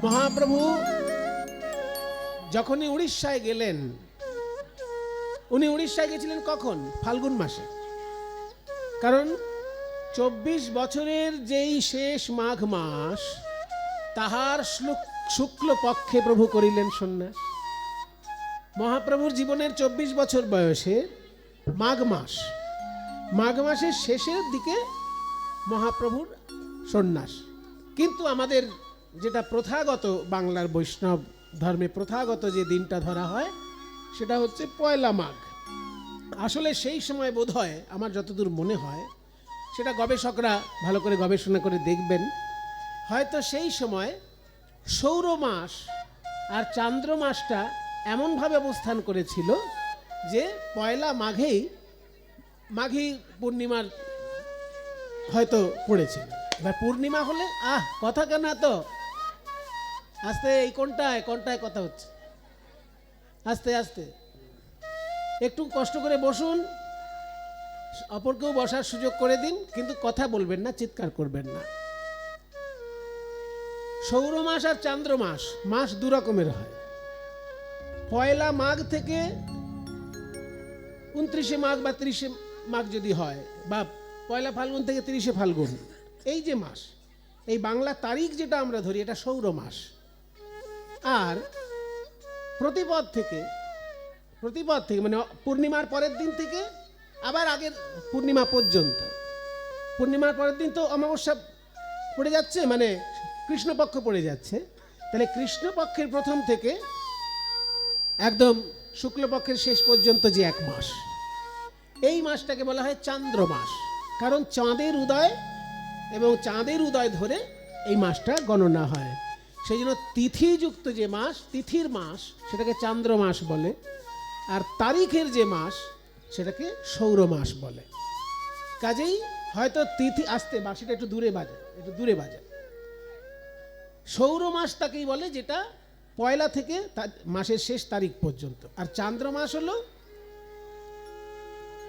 মহাপ্রভু যখনই উড়িষ্যায় গেলেন, উনি উড়িষ্যায় গেছিলেন কখন? ফাল্গুন মাসে। কারণ 24 বছরের যেই শেষ মাঘ মাস, তাহার শুক্ল পক্ষে প্রভু করিলেন সন্ন্যাস। মহাপ্রভুর জীবনের 24 বছর বয়সে মাঘ মাস, মাঘ মাসের শেষের দিকে মহাপ্রভুর সন্ন্যাস। কিন্তু আমাদের যেটা প্রথাগত, বাংলার বৈষ্ণব ধর্মে প্রথাগত যে দিনটা ধরা হয় সেটা হচ্ছে পয়লা মাঘ। আসলে সেই সময় বোধ হয়, আমার যতদূর মনে হয়, সেটা গবেষকরা ভালো করে গবেষণা করে দেখবেন, হয়তো সেই সময় সৌর মাস আর চান্দ্র মাসটা এমনভাবে অবস্থান করেছিল যে পয়লা মাঘেই মাঘী পূর্ণিমার হয়তো পড়েছিল। এবার পূর্ণিমা হলে কথা কেন এত আস্তে, এই কোনটায় কোনটায় কথা হচ্ছে, আস্তে আস্তে একটু কষ্ট করে বসুন, অপরকেও বসার সুযোগ করে দিন, কিন্তু কথা বলবেন না, চিৎকার করবেন না। সৌর মাস আর চান্দ্র মাস, মাস দু রকমের হয়। পয়লা মাঘ থেকে 29শে মাঘ বা 30শে মাঘ যদি হয়, বা পয়লা ফাল্গুন থেকে 30শে ফাল্গুন, এই যে মাস, এই বাংলা তারিখ যেটা আমরা ধরি, এটা সৌর মাস। আর প্রতিপদ থেকে মানে পূর্ণিমার পরের দিন থেকে আবার আগের পূর্ণিমা পর্যন্ত, পূর্ণিমার পরের দিন তো অমাবস্যা পড়ে যাচ্ছে, মানে কৃষ্ণপক্ষ পড়ে যাচ্ছে, তাহলে কৃষ্ণপক্ষের প্রথম থেকে একদম শুক্লপক্ষের শেষ পর্যন্ত যে এক মাস, এই মাসটাকে বলা হয় চান্দ্র মাস। কারণ চাঁদের উদয় এবং চাঁদের উদয় ধরে এই মাসটা গণনা হয়। সেই জন্য তিথিযুক্ত যে মাস, তিথির মাস, সেটাকে চান্দ্র মাস বলে, আর তারিখের যে মাস সেটাকে সৌর মাস বলে। কাজেই হয়তো তিথি আসতে, বাঁশিটা একটু দূরে বাজে, একটু দূরে বাজে। সৌর মাস তাকেই বলে যেটা পয়লা থেকে মাসের শেষ তারিখ পর্যন্ত, আর চান্দ্র মাস হলো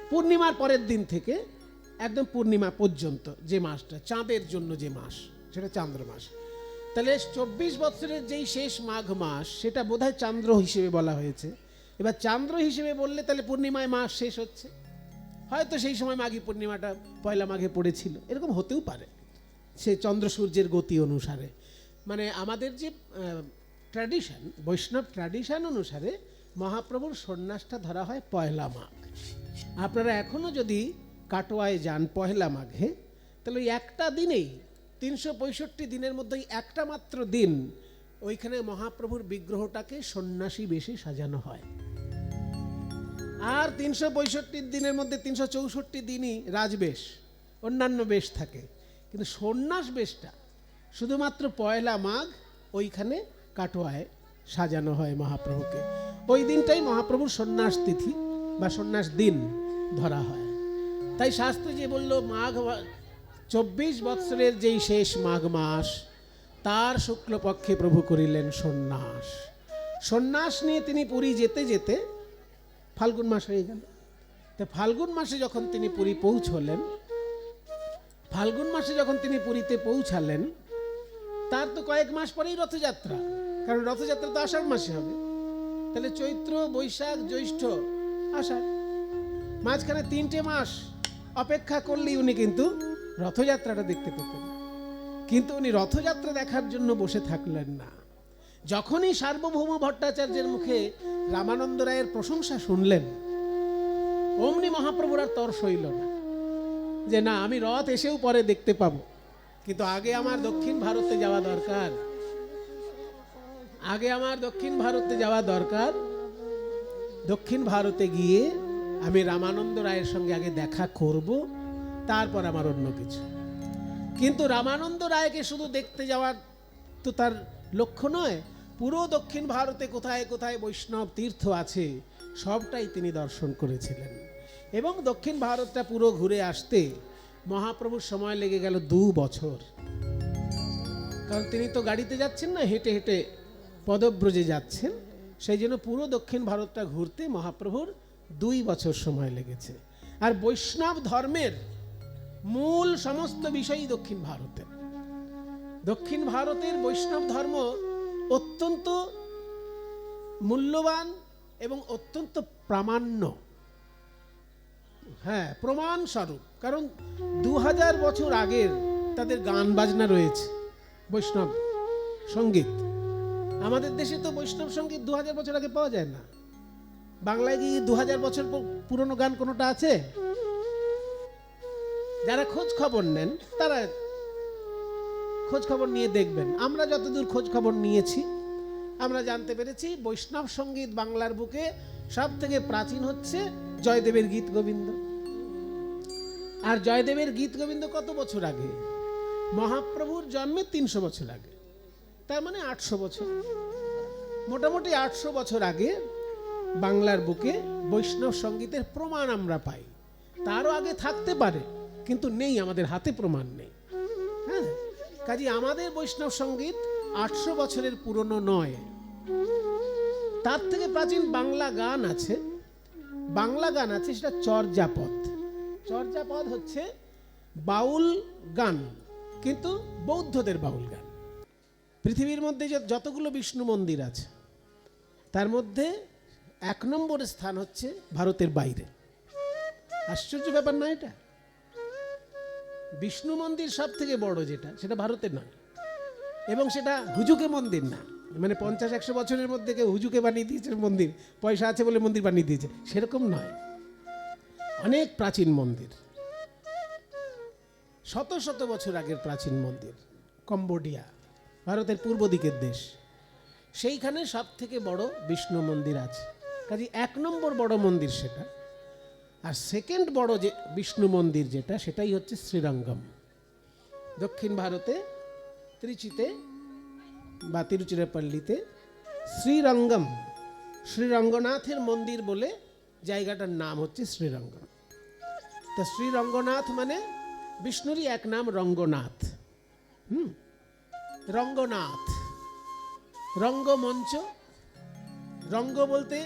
পূর্ণিমার পরের দিন থেকে একদম পূর্ণিমা পর্যন্ত যে মাসটা, চাঁদের জন্য যে মাস, সেটা চান্দ্র মাস। তাহলে 24 বছরের যেই শেষ মাঘ মাস, সেটা বোধহয় চান্দ্র হিসেবে বলা হয়েছে। এবার চান্দ্র হিসেবে বললে তাহলে পূর্ণিমায় মাস শেষ হচ্ছে, হয়তো সেই সময় মাঘী পূর্ণিমাটা পয়লা মাঘে পড়েছিল, এরকম হতেও পারে, সে চন্দ্র সূর্যের গতি অনুসারে। মানে আমাদের যে ট্র্যাডিশন, বৈষ্ণব ট্র্যাডিশন অনুসারে মহাপ্রভুর সন্ন্যাসটা ধরা হয় পয়লা মাঘ। আপনারা এখনও যদি কাটোয়ায় যান পয়লা মাঘে, তাহলে ওই একটা দিনেই 365 দিনের মধ্যে একটা মাত্র দিন ওইখানে মহাপ্রভুর বিগ্রহটাকে সন্ন্যাসী বেশে সাজানো হয়। আর 365 দিনের মধ্যে 364 দিনই রাজবেশ, অন্যান্য বেশ থাকে, কিন্তু সন্ন্যাস বেশটা শুধুমাত্র পয়লা মাঘ ওইখানে কাটোয়ায় সাজানো হয় মহাপ্রভুকে। ওই দিনটাই মহাপ্রভুর সন্ন্যাস তিথি বা সন্ন্যাস দিন ধরা হয়। তাই শাস্ত্র যে বলল, মাঘ 24 বৎসরের যেই শেষ মাঘ মাস, তার শুক্লপক্ষে প্রভু করিলেন সন্ন্যাস। সন্ন্যাস নিয়ে তিনি পুরী যেতে যেতে ফাল্গুন মাস হয়ে গেল। তো ফাল্গুন মাসে যখন তিনি পুরী পৌঁছলেন, ফাল্গুন মাসে যখন তিনি পুরীতে পৌঁছালেন, তার তো কয়েক মাস পরেই রথযাত্রা, কারণ রথযাত্রা তো আষাঢ় মাসে হবে। তাহলে চৈত্র, বৈশাখ, জ্যৈষ্ঠ, আষাঢ়, মাঝখানে 3টে মাস অপেক্ষা করলেই উনি কিন্তু রথযাত্রাটা দেখতে পেতেন। কিন্তু উনি রথযাত্রা দেখার জন্য বসে থাকলেন না। যখনই সার্বভৌম ভট্টাচার্যের মুখে রামানন্দ রায়ের প্রশংসা শুনলেন, অমনি মহাপ্রভুর আর তর সইল না যে না, আমি রথ এসেও পরে দেখতে পাবো, কিন্তু আগে আমার দক্ষিণ ভারতে যাওয়া দরকার, আগে আমার দক্ষিণ ভারতে যাওয়া দরকার। দক্ষিণ ভারতে গিয়ে আমি রামানন্দ রায়ের সঙ্গে আগে দেখা করব, তারপর আমার অন্য কিছু। কিন্তু রামানন্দ রায়কে শুধু দেখতে যাওয়ার তো তার লক্ষ্য নয়, পুরো দক্ষিণ ভারতে কোথায় কোথায় বৈষ্ণব তীর্থ আছে সবটাই তিনি দর্শন করেছিলেন। এবং দক্ষিণ ভারতটা পুরো ঘুরে আসতে মহাপ্রভুর সময় লেগে গেল 2 বছর। কারণ তিনি তো গাড়িতে যাচ্ছেন না, হেঁটে হেঁটে পদব্রজে যাচ্ছেন, সেই জন্য পুরো দক্ষিণ ভারতটা ঘুরতে মহাপ্রভুর 2 বছর সময় লেগেছে। আর বৈষ্ণব ধর্মের মূল সমস্ত বিষয়ই দক্ষিণ ভারতে। দক্ষিণ ভারতের বৈষ্ণব ধর্ম অত্যন্ত মূল্যবান এবং অত্যন্ত প্রামাণ্য, হ্যাঁ প্রমাণ স্বরূপ। কারণ 2000 বছর আগের তাদের গান বাজনা রয়েছে, বৈষ্ণব সঙ্গীত। আমাদের দেশে তো বৈষ্ণব সঙ্গীত 2000 বছর আগে পাওয়া যায় না। বাংলায় কি 2000 বছর পুরনো গান কোনোটা আছে? যারা খোঁজ খবর নেন তারা খোঁজ খবর নিয়ে দেখবেন। আমরা যতদূর খোঁজ খবর নিয়েছি আমরা জানতে পেরেছি বৈষ্ণব সঙ্গীত বাংলার বুকে সব থেকে প্রাচীন হচ্ছে জয়দেবের গীত গোবিন্দ। আর জয়দেবের গীত গোবিন্দ কত বছর আগে? মহাপ্রভুর জন্মের 300 বছর আগে, তার মানে 800 বছর। মোটামুটি 800 বছর আগে বাংলার বুকে বৈষ্ণব সঙ্গীতের প্রমাণ আমরা পাই। তারও আগে থাকতে পারে, কিন্তু নেই, আমাদের হাতে প্রমাণ নেই। হ্যাঁ, কাজে আমাদের বৈষ্ণব সঙ্গীত 800 বছরের পুরনো নয়। তার থেকে প্রাচীন বাংলা গান আছে, সেটা চর্যাপদ। চর্যাপদ হচ্ছে বাউল গান, কিন্তু বৌদ্ধদের বাউল গান। পৃথিবীর মধ্যে যতগুলো বিষ্ণু মন্দির আছে তার মধ্যে 1 নম্বর স্থান হচ্ছে ভারতের বাইরে। আশ্চর্য ব্যাপার না এটা? বিষ্ণু মন্দির সব থেকে বড় যেটা, সেটা ভারতের নয়, এবং সেটা হুজুকে মন্দির না। মানে 50-100 বছরের মধ্যে কেউ হুজুকে বানিয়ে দিয়েছে মন্দির, পয়সা আছে বলে মন্দির বানিয়ে দিয়েছে, সেরকম নয়। অনেক প্রাচীন মন্দির, শত শত বছর আগের প্রাচীন মন্দির। কম্বোডিয়া, ভারতের পূর্ব দিকের দেশ, সেইখানে সব থেকে বড় বিষ্ণু মন্দির আছে। কাজে 1 নম্বর বড় মন্দির সেটা। আর সেকেন্ড বড় যে বিষ্ণু মন্দির যেটা, সেটাই হচ্ছে শ্রীরঙ্গম। দক্ষিণ ভারতে ত্রিচিতে বা তিরুচিরাপল্লীতে শ্রীরঙ্গম, শ্রীরঙ্গনাথের মন্দির বলে জায়গাটার নাম হচ্ছে শ্রীরঙ্গম। তো শ্রীরঙ্গনাথ মানে বিষ্ণুরই এক নাম রঙ্গনাথ। রঙ্গনাথ, রঙ্গমঞ্চ। রঙ্গ বলতে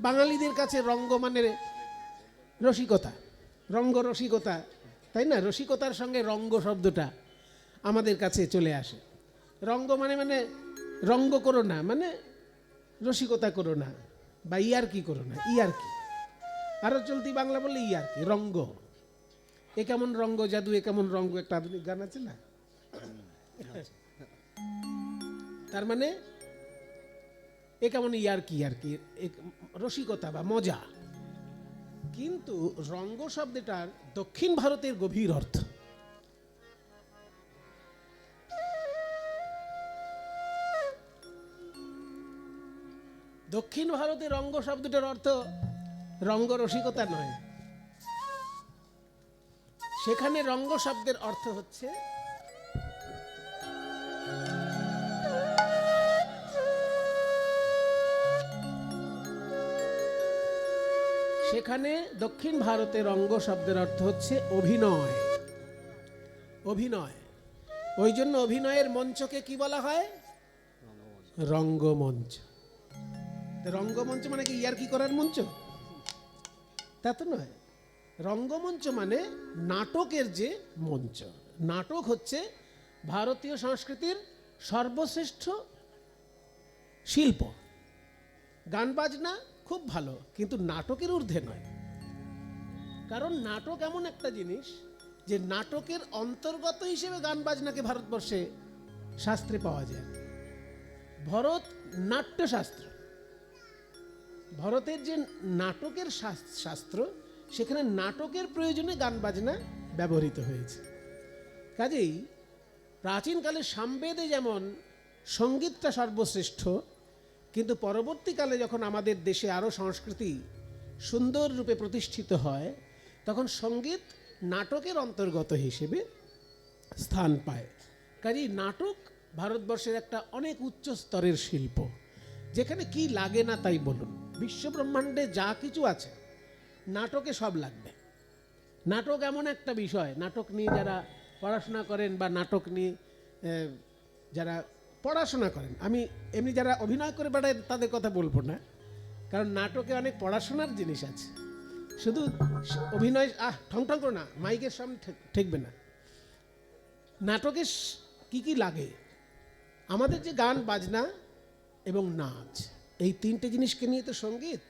বাঙালিদের কাছে রঙ্গ মানে রসিকতা, রঙ্গ রসিকতা, তাই না? রসিকতার সঙ্গে রঙ্গ শব্দটা আমাদের কাছে চলে আসে। রঙ্গ মানে রঙ্গ করো না, মানে রসিকতা করো না, বা ইয়ার্কি করো না, ইয়ার্কি। আরো চলতি বাংলা বললে ইয়ার্কি, রঙ্গ। এ কেমন রঙ্গ জাদু, এ কেমন রঙ্গ, একটা আধুনিক গান আছে না? তার মানে এ কেমন ইয়ার্কি, ইয়ার্কি, রসিকতা বা মজা। কিন্তু রঙ্গ শব্দটার দক্ষিণ ভারতের গভীর অর্থ। দক্ষিণ ভারতের রঙ্গ শব্দটার অর্থ রঙ্গ রসিকতা নয়। সেখানে রঙ্গ শব্দের অর্থ হচ্ছে সেখানে দক্ষিণ ভারতের রঙ্গ শব্দের অর্থ হচ্ছে অভিনয়। অভিনয়। ওই জন্য অভিনয়ের মঞ্চকে কি বলা হয়? রঙ্গমঞ্চ। রঙ্গমঞ্চ মানে কি ইয়ার্কি করার মঞ্চ? তা তো নয়। রঙ্গমঞ্চ মানে নাটকের যে মঞ্চ। নাটক হচ্ছে ভারতীয় সংস্কৃতির সর্বশ্রেষ্ঠ শিল্প। গান বাজনা খুব ভালো, কিন্তু নাটকের ঊর্ধ্বে নয়। কারণ নাটক এমন একটা জিনিস যে নাটকের অন্তর্গত হিসেবে গান বাজনাকে ভারতবর্ষে শাস্ত্রে পাওয়া যায়। ভরত নাট্যশাস্ত্র, ভারতের যে নাটকের শাস্ত্র, সেখানে নাটকের প্রয়োজনে গান বাজনা ব্যবহৃত হয়েছে। কাজেই প্রাচীনকালে সামবেদে যেমন সঙ্গীতটা সর্বশ্রেষ্ঠ, কিন্তু পরবর্তীকালে যখন আমাদের দেশে আরও সংস্কৃতি সুন্দর রূপে প্রতিষ্ঠিত হয়, তখন সঙ্গীত নাটকের অন্তর্গত হিসেবে স্থান পায়। কাজেই নাটক ভারতবর্ষের একটা অনেক উচ্চ স্তরের শিল্প, যেখানে কি লাগে না তাই বলুন, বিশ্বব্রহ্মাণ্ডে যা কিছু আছে নাটকে সব লাগবে। নাটক এমন একটা বিষয়, নাটক নিয়ে যারা পড়াশোনা করেন বা নাটক নিয়ে যারা পড়াশোনা করেন, আমি এমনি যারা অভিনয় করে বেড়ায় তাদের কথা বলবো না, কারণ নাটকে অনেক পড়াশোনার জিনিস আছে। শুধু অভিনয় ঠং ঠং করো না, মাইকের সামনে ঠেকবে না। নাটকে কি কি লাগে? আমাদের যে গান বাজনা এবং নাচ, এই তিনটে জিনিসকে নিয়ে তো সঙ্গীত।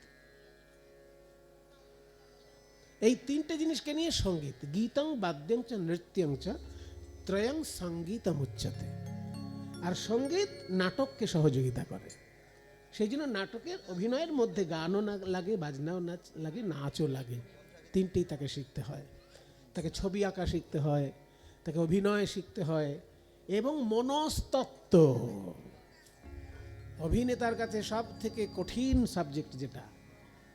এই তিনটে জিনিসকে নিয়ে সঙ্গীত। গীতং বাদ্যং চ নৃত্যং চ ত্রয়ং সঙ্গীতম উচ্যতে। আর সঙ্গীত নাটককে সহযোগিতা করে। সেই জন্য নাটকের অভিনয়ের মধ্যে গানও না লাগে, বাজনাও নাচ লাগে, নাচও লাগে। তিনটেই তাকে শিখতে হয়। তাকে ছবি আঁকা শিখতে হয়, তাকে অভিনয় শিখতে হয়, এবং মনস্তত্ত্ব। অভিনেতার কাছে সব থেকে কঠিন সাবজেক্ট যেটা,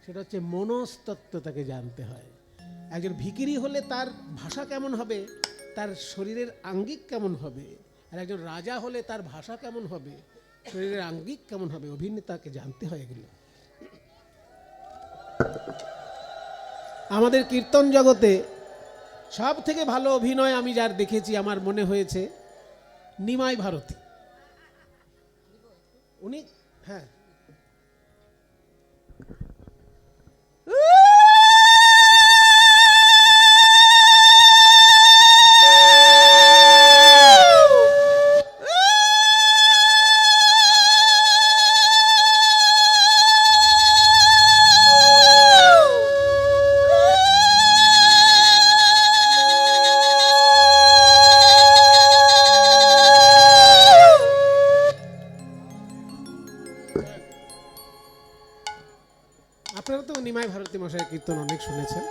সেটা হচ্ছে মনস্তত্ত্ব। তাকে জানতে হয়। একজন ভিখিরি হলে তার ভাষা কেমন হবে, তার শরীরের আঙ্গিক কেমন হবে, আর একজন রাজা হলে তার ভাষা কেমন হবে, শরীরের আঙ্গিক কেমন হবে, অভিনেতাকে জানতে হয় এগুলো। আমাদের কীর্তন জগতে সব থেকে ভালো অভিনয় আমি যার দেখেছি, আমার মনে হয়েছে নিমাই ভারতী। উনি, হ্যাঁ, আপনারা তো নিমাই ভারতী মশাইয়ের কীর্তন অনেক শুনেছেন।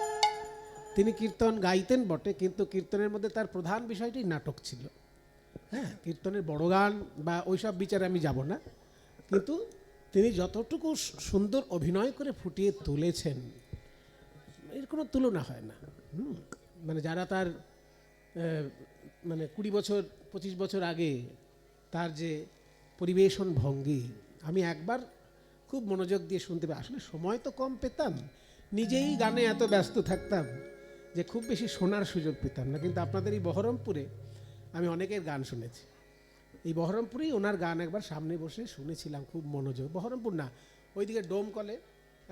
তিনি কীর্তন গাইতেন বটে, কিন্তু কীর্তনের মধ্যে তার প্রধান বিষয়টি নাটক ছিল। হ্যাঁ, কীর্তনের বড় গান বা ওইসব বিচারে আমি যাব না, কিন্তু তিনি যতটুকু সুন্দর অভিনয় করে ফুটিয়ে তুলেছেন, এর কোনো তুলনা হয় না। মানে যারা তার মানে 20 বছর 25 বছর আগে তার যে পরিবেশন ভঙ্গি, আমি একবার খুব মনোযোগ দিয়ে শুনতে পাই। আসলে সময় তো কম পেতাম, নিজেই গানে এত ব্যস্ত থাকতাম যে খুব বেশি শোনার সুযোগ পেতাম না। কিন্তু আপনাদের এই বহরমপুরে আমি অনেকের গান শুনেছি। এই বহরমপুরেই ওনার গান একবার সামনে বসে শুনেছিলাম, খুব মনোযোগ। বহরমপুর না, ওইদিকে ডোমকলে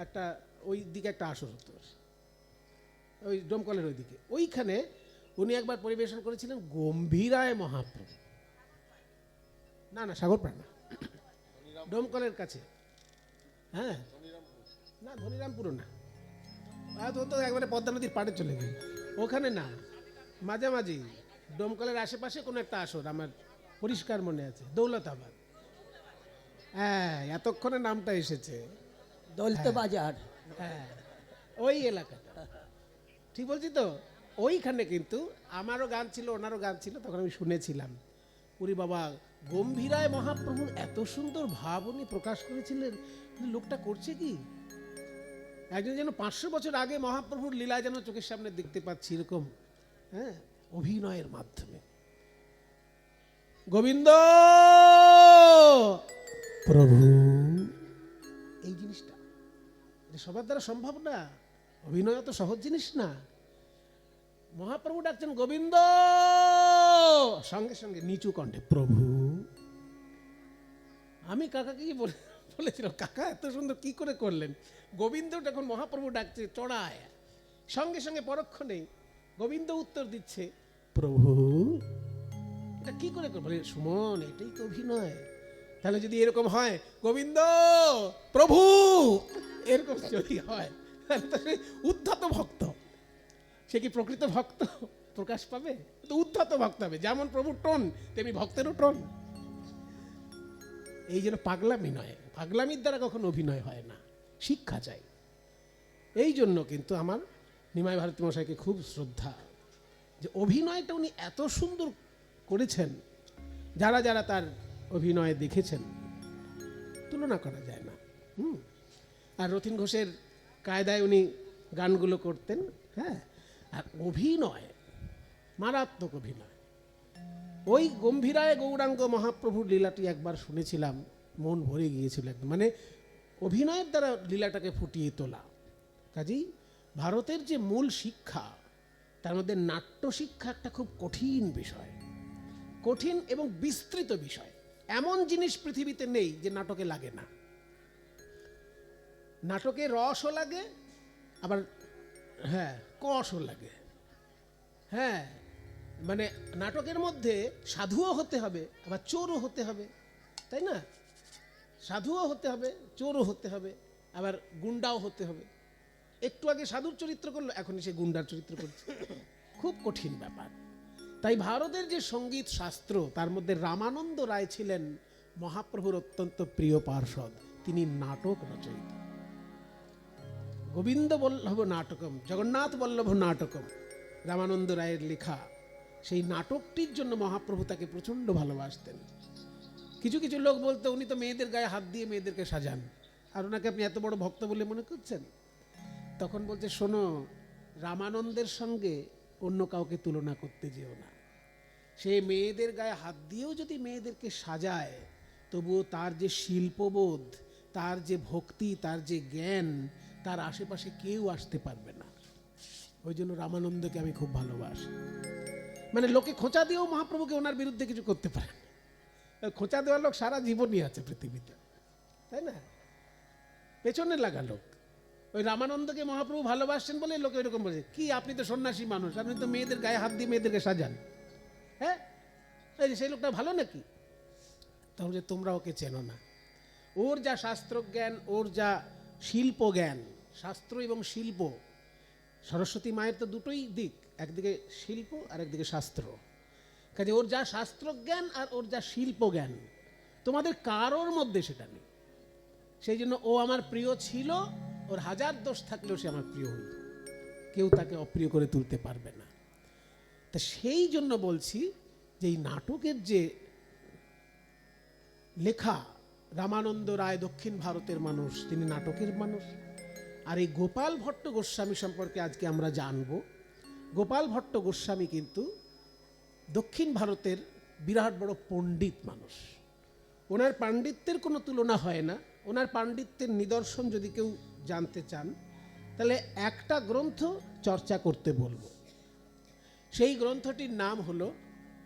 একটা, ওই দিকে একটা আসর হতো, ওই ডোমকলের ওইদিকে, ওইখানে উনি একবার পরিবেশন করেছিলেন গম্ভীরায় মহাপ্রভু। না না, সাগরপাড়া না, ডোমকলের কাছে। হ্যাঁ, না ধনিরামপুরও না, তো একবারে পদ্মা নদীর পাড়ে চলে গেল। ওখানে না, মাঝামাঝি ডোমকলের আশেপাশে কোনো একটা আসর, আমার পরিষ্কার মনে আছে, দৌলতাবাদ। হ্যাঁ, এতক্ষণে নামটা এসেছে, দৌলতবাজার। হ্যাঁ, ওই এলাকাটা, ঠিক বলছি তো? ওইখানে কিন্তু আমারও গান ছিল, ওনারও গান ছিল, তখন আমি শুনেছিলাম। উরি বাবা, গম্ভীরায় মহাপ্রভুর এত সুন্দর ভাব উনি প্রকাশ করেছিলেন। লোকটা করছে কি, একজন যেন 500 বছর আগে মহাপ্রভুর লীলা যেন চোখের সামনে দেখতে পাচ্ছি, এরকম। হ্যাঁ, অভিনয়ের মাধ্যমে। গোবিন্দ প্রভু, এই জিনিসটা সবার দ্বারা সম্ভব না। অভিনয় তো সহজ জিনিস না। মহাপ্রভু ডাকছেন গোবিন্দ, সঙ্গে সঙ্গে নিচু কণ্ঠে প্রভু। আমি কাকাকে কি বলেছিলাম, কাকা এত সুন্দর কি করে করলেন? গোবিন্দ যখন মহাপ্রভু ডাকছে চড়ায়, সঙ্গে সঙ্গে পরক্ষণেই গোবিন্দ উত্তর দিচ্ছে প্রভু। এটা কি করে বলে? সুমন, এটাই তো অভিনয়। তাহলে যদি এরকম হয়, গোবিন্দ প্রভু, এরকম যদি হয়, তাহলে উদ্ধত ভক্ত, সে কি প্রকৃত ভক্ত প্রকাশ পাবে? তো উদ্ধত ভক্ত হবে। যেমন প্রভুর টোন, তেমনি ভক্তেরও টোন। এই জন্য পাগলামি নয়, পাগলামির দ্বারা কখনো অভিনয় হয় না, শিক্ষা চাই। এই জন্য কিন্তু আমার নিমাই ভারতী মশাইকে খুব শ্রদ্ধা, যে অভিনয়টা উনি এত সুন্দর করেছেন। যারা যারা তার অভিনয় দেখেছেন, তুলনা করা যায় না। আর রথীন ঘোষের কায়দায় উনি গানগুলো করতেন। হ্যাঁ, আর অভিনয় মারাত্মক অভিনয়। ওই গম্ভীরায় গৌরাঙ্গ মহাপ্রভুর লীলাটি একবার শুনেছিলাম, মন ভরে গিয়েছিল একদম। মানে অভিনয়ের দ্বারা লীলাটাকে ফুটিয়ে তোলা। কাজেই ভারতের যে মূল শিক্ষা, তার মধ্যে নাট্য শিক্ষা একটা খুব কঠিন বিষয়, কঠিন এবং বিস্তৃত বিষয়। এমন জিনিস পৃথিবীতে নেই যে নাটকে লাগে না। নাটকে রসও লাগে, আবার হ্যাঁ কষও লাগে। হ্যাঁ, মানে নাটকের মধ্যে সাধুও হতে হবে, আবার চোরও হতে হবে, তাই না? সাধুও হতে হবে, চোরও হতে হবে, আবার গুন্ডাও হতে হবে। একটু আগে সাধুর চরিত্র করলো, এখন সে গুন্ডার চরিত্র করছে। খুব কঠিন ব্যাপার। তাই ভারতের যে সঙ্গীত শাস্ত্র, তার মধ্যে রামানন্দ রায় ছিলেন মহাপ্রভুর অত্যন্ত প্রিয় পার্ষদ। তিনি নাটক রচয়িতা। গোবিন্দ বল্লভ নাটকম, জগন্নাথ বল্লভ নাটকম, রামানন্দ রায়ের লেখা সেই নাটকটির জন্য মহাপ্রভু তাকে প্রচণ্ড ভালোবাসতেন। কিছু কিছু লোক বলতো উনি তো মেয়েদের গায়ে হাত দিয়ে মেয়েদেরকে সাজান, আর ওনাকে আপনি এত বড় ভক্ত বলে মনে করছেন? তখন বলছে, শোনো, রামানন্দের সঙ্গে অন্য কাউকে তুলনা করতে যেও না। সে মেয়েদের গায়ে হাত দিয়েও যদি মেয়েদেরকে সাজায়, তবুও তার যে শিল্পবোধ, তার যে ভক্তি, তার যে জ্ঞান, তার আশেপাশে কেউ আসতে পারবে না। ওই জন্য রামানন্দকে আমি খুব ভালোবাসি। মানে লোকে খোঁচা দিয়েও মহাপ্রভুকে ওনার বিরুদ্ধে কিছু করতে পারে না। খোঁচা দেওয়ার লোক সারা জীবনই আছে পৃথিবীতে, তাই না? পেছনে লাগা লোক। ওই রামানন্দকে মহাপ্রভু ভালোবাসছেন বলে লোকে এরকম বলছে, কি আপনি তো সন্ন্যাসী মানুষ, আপনি তো মেয়েদের গায়ে হাত দিয়ে মেয়েদেরকে সাজান, হ্যাঁ সেই লোকটা ভালো নাকি? তাহলে তোমরা ওকে চেনো না। ওর যা শাস্ত্রজ্ঞান, ওর যা শিল্প জ্ঞান, শাস্ত্র এবং শিল্প, সরস্বতী মায়ের তো দুটোই দিক, একদিকে শিল্প আর একদিকে শাস্ত্র। কাজে ওর যা শাস্ত্রজ্ঞান আর ওর যা শিল্প জ্ঞান, তোমাদের কারোর মধ্যে সেটা নেই। সেই জন্য ও আমার প্রিয় ছিল, ওর হাজার দোষ থাকলেও সে আমার প্রিয় হইল, কেউ তাকে অপ্রিয় করে তুলতে পারবে না। তা সেই জন্য বলছি যে এই নাটকের যে লেখা, রামানন্দ রায় দক্ষিণ ভারতের মানুষ, তিনি নাটকের মানুষ। আর এই গোপাল ভট্ট গোস্বামী সম্পর্কে আজকে আমরা জানব। গোপাল ভট্ট গোস্বামী কিন্তু দক্ষিণ ভারতের বিরাট বড় পণ্ডিত মানুষ। ওনার পাণ্ডিত্যের কোনো তুলনা হয় না। ওনার পাণ্ডিত্যের নিদর্শন যদি কেউ জানতে চান, তাহলে একটা গ্রন্থ চর্চা করতে বলবো। সেই গ্রন্থটির নাম হলো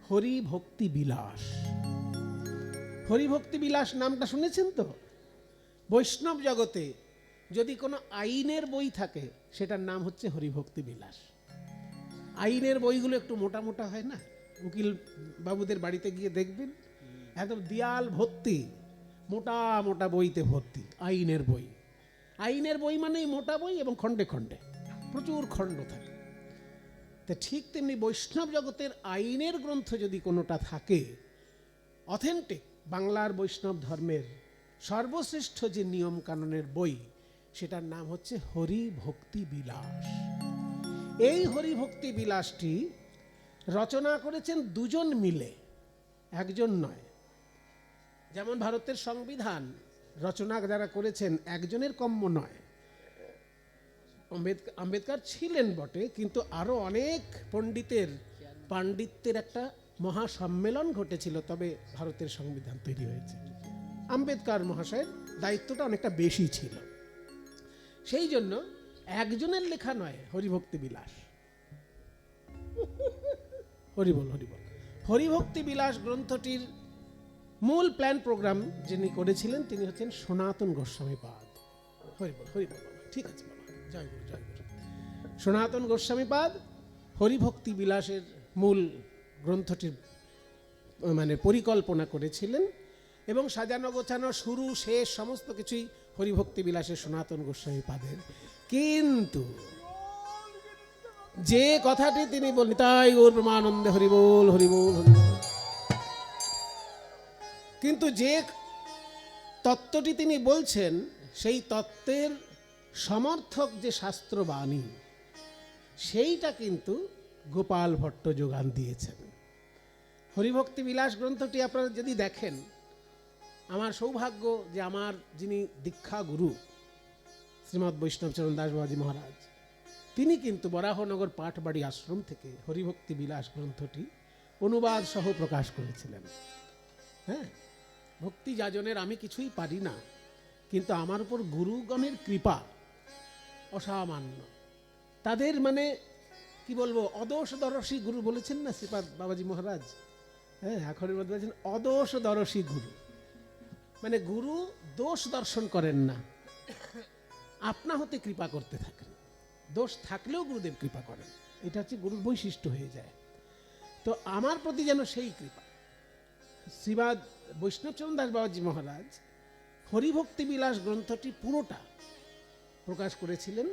হরিভক্তি বিলাস। হরিভক্তি বিলাস নামটা শুনেছেন তো? বৈষ্ণব জগতে যদি কোনো আইনের বই থাকে, সেটার নাম হচ্ছে হরিভক্তি বিলাস। আইনের বইগুলো একটু মোটা মোটা হয় না? উকিল বাবুদের বাড়িতে গিয়ে দেখবেন, একদম দেয়াল ভর্তি মোটা মোটা বইতে ভর্তি আইনের বই। আইনের বই মানেই মোটা বই এবং খণ্ডে খণ্ডে প্রচুর খণ্ড থাকে। তা ঠিক তেমনি বৈষ্ণব জগতের আইনের গ্রন্থ যদি কোনোটা থাকে, অথেন্টিক বাংলার বৈষ্ণব ধর্মের সর্বশ্রেষ্ঠ যে নিয়ম কানুনের বই, সেটার নাম হচ্ছে হরিভক্তি বিলাস। এই হরিভক্তি বিলাসটি রচনা করেছেন দুজন মিলে, একজন নয়। যেমন ভারতের সংবিধান রচনা যারা করেছেন একজনের কম্য নয়। আম্বেদকর ছিলেন বটে, কিন্তু আরো অনেক পণ্ডিতের পাণ্ডিত্যের একটা মহাসম্মেলন ঘটেছিল, তবে ভারতের সংবিধান তৈরি হয়েছে। আম্বেদকর মহাশয়ের দায়িত্বটা অনেকটা বেশি ছিল। সেই জন্য একজনের লেখা নয় হরিভক্তি বিলাস। হরিবল হরিবল। হরিভক্তি বিলাস গ্রন্থটির মূল প্ল্যান প্রোগ্রাম যিনি করেছিলেন, তিনি হচ্ছেন সনাতন গোস্বামী পাদ। হরিবল হরিবল, ঠিক আছে বাবা, জয় গুরু জয় গুরু। সনাতন গোস্বামী পাদ হরিভক্তি বিলাসের মূল গ্রন্থটির মানে পরিকল্পনা করেছিলেন, এবং সাজানো গোছানো শুরু শেষ সমস্ত কিছুই হরিভক্তি বিলাসের সনাতন গোস্বামী পাদের। কিন্তু যে কথাটি তিনি বললেন, তাই গৌর প্রেমানন্দে হরিবোল হরিবোল হরিবোল, কিন্তু যে তত্ত্বটি তিনি বলছেন, সেই তত্ত্বের সমর্থক যে শাস্ত্রবাণী, সেইটা কিন্তু গোপাল ভট্ট যোগান দিয়েছেন। হরিভক্তি বিলাস গ্রন্থটি আপনারা যদি দেখেন, আমার সৌভাগ্য যে আমার যিনি দীক্ষা গুরু শ্রীমৎ বৈষ্ণবচরণ দাস বাবাজি মহারাজ, তিনি কিন্তু বরাহনগর পাটবাড়ি আশ্রম থেকে হরিভক্তি বিলাস গ্রন্থটি অনুবাদ সহ প্রকাশ করেছিলেন। হ্যাঁ, ভক্তি যাজনের আমি কিছুই পারি না, কিন্তু আমার উপর গুরুগণের কৃপা অসামান্য। তাদের মানে কি বলবো, অদোষ দর্শী গুরু বলেছেন না শ্রীপাদ বাবাজি মহারাজ। হ্যাঁ, এখনের মধ্যে বলেছেন অদোষ দর্শী গুরু, মানে গুরু দোষ দর্শন করেন না, আপনা হতে কৃপা করতে থাকেন। দোষ থাকলেও গুরুদেব কৃপা করেন, এটা হচ্ছে গুরুর বৈশিষ্ট্য হয়ে যায়। তো আমার প্রতি যেন সেই কৃপা। শ্রীবাদ বৈষ্ণবচরণ দাস বাবাজি মহারাজ হরিভক্তি বিলাস গ্রন্থটি পুরোটা প্রকাশ করেছিলেন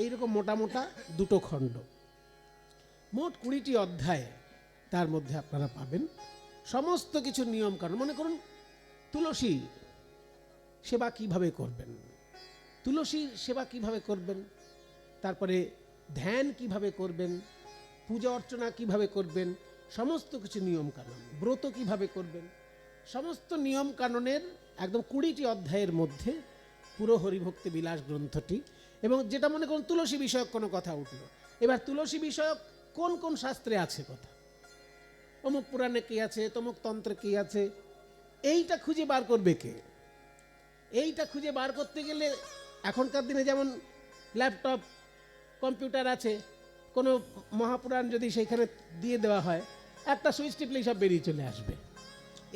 এইরকম মোটা মোটা দুটো খণ্ড, মোট 20টি অধ্যায় তার মধ্যে আপনারা পাবেন সমস্ত কিছু নিয়ম কানুন। মনে করুন তুলসী সেবা কিভাবে করবেন, তুলসীর সেবা কিভাবে করবেন, তারপরে ধ্যান কিভাবে করবেন, পূজা অর্চনা কিভাবে করবেন, সমস্ত কিছু নিয়ম কানুন, ব্রত কিভাবে করবেন, সমস্ত নিয়ম কানুনের একদম 20টি অধ্যায়ের মধ্যে পুরো হরিভক্তি বিলাস গ্রন্থটি। এবং যেটা মনে করুন তুলসী বিষয়ক কোনো কথা উঠলো, এবার তুলসী বিষয়ক কোন কোন শাস্ত্রে আছে কথা, অমুক পুরাণে কি আছে, তমুক তন্ত্রে কি আছে, এইটা খুঁজে বার করবে কে? এইটা খুঁজে বার করতে গেলে এখনকার দিনে যেমন ল্যাপটপ কম্পিউটার আছে, কোনো মহাপুরাণ যদি সেইখানে দিয়ে দেওয়া হয়, একটা সুইচ টিপলেই সব বেরিয়ে চলে আসবে।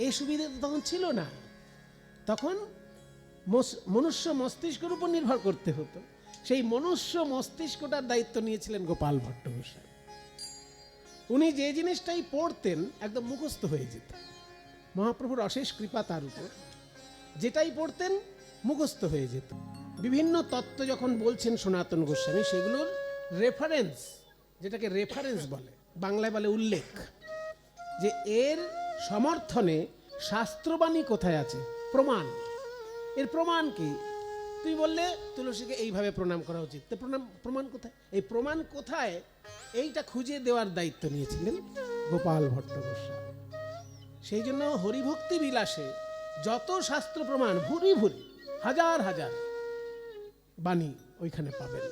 এই সুবিধা তো তখন ছিল না। তখন মনুষ্য মস্তিষ্কের উপর নির্ভর করতে হতো। সেই মনুষ্য মস্তিষ্কটার দায়িত্ব নিয়েছিলেন গোপাল ভট্ট গোসাই। উনি যে জিনিসটাই পড়তেন একদম মুখস্থ হয়ে যেত। মহাপ্রভুর অশেষ কৃপা তার উপর, যেটাই পড়তেন মুখস্থ হয়ে যেত। বিভিন্ন তত্ত্ব যখন বলছেন সনাতন গোস্বামী, সেগুলোর রেফারেন্স, যেটাকে রেফারেন্স বলে, বাংলায় বলে উল্লেখ, যে এর সমর্থনে শাস্ত্রবাণী কোথায় আছে, প্রমাণ। এর প্রমাণ কি? তুমি বললে তুলসীকে এইভাবে প্রণাম করা উচিত, তো প্রমাণ কোথায়? এই প্রমাণ কোথায়, এইটা খুঁজে দেওয়ার দায়িত্ব নিয়েছিলেন গোপাল ভট্ট গোস্বামী। সেই জন্য হরিভক্তি বিলাসে যত শাস্ত্র প্রমাণ, ভুরি ভুরি হাজার হাজার বাণী ওইখানে পাবেন।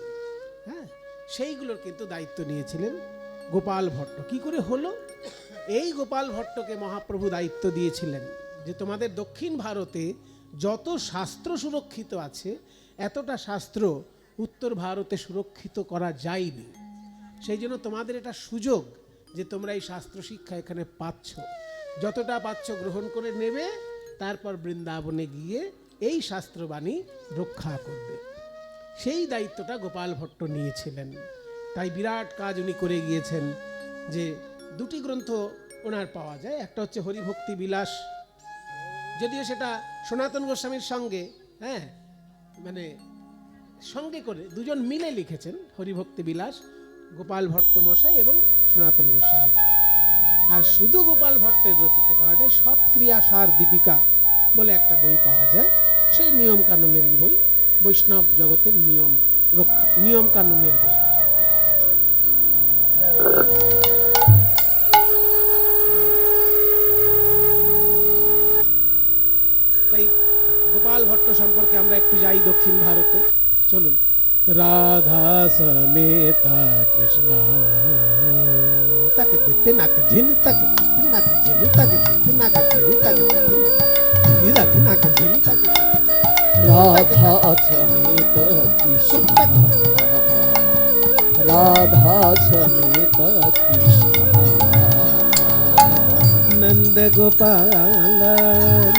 হ্যাঁ, সেইগুলোর কিন্তু দায়িত্ব নিয়েছিলেন গোপাল ভট্ট। কি করে হলো? এই গোপাল ভট্টকে মহাপ্রভু দায়িত্ব দিয়েছিলেন যে তোমাদের দক্ষিণ ভারতে যত শাস্ত্র সুরক্ষিত আছে, এতটা শাস্ত্র উত্তর ভারতে সুরক্ষিত করা যায়নি। সেই জন্য তোমাদের এটা সুযোগ যে তোমরা এই শাস্ত্র শিক্ষা এখানে পাচ্ছ, যতটা পাচ্ছ গ্রহণ করে নেবে, তারপর বৃন্দাবনে গিয়ে এই শাস্ত্রবাণী রক্ষা করবে। সেই দায়িত্বটা গোপাল ভট্ট নিয়েছিলেন। তাই বিরাট কাজ উনি করে গিয়েছেন। যে দুটি গ্রন্থ ওনার পাওয়া যায়, একটা হচ্ছে হরিভক্তি বিলাস, যদিও সেটা সনাতন গোস্বামীর সঙ্গে, হ্যাঁ, মানে সঙ্গে করে দুজন মিলে লিখেছেন, হরিভক্তি বিলাস গোপাল ভট্ট মশাই এবং সনাতন গোস্বামী। আর শুধু গোপাল ভট্টের রচিত পাওয়া যায় সৎক্রিয়াসার দীপিকা বলে একটা বই পাওয়া যায়। সেই নিয়ম কানুনেরই বই, বৈষ্ণব জগতের নিয়ম কানুনের বই। তাই গোপাল ভট্ট সম্পর্কে আমরা একটু যাই দক্ষিণ ভারতে। চলুন। রাধা সমেতা কৃষ্ণ তাকে দেখতে নাক ঝিন, তাকে দেখতে নাক ঝিন, তাকে দেখতে নাক ঝিন, তাকে দেখতে রাধা নাক ঝিন, তাকে রাধা সমেত কৃষ্ণ, রাধা সমেত কৃষ্ণ, नंद गोपाल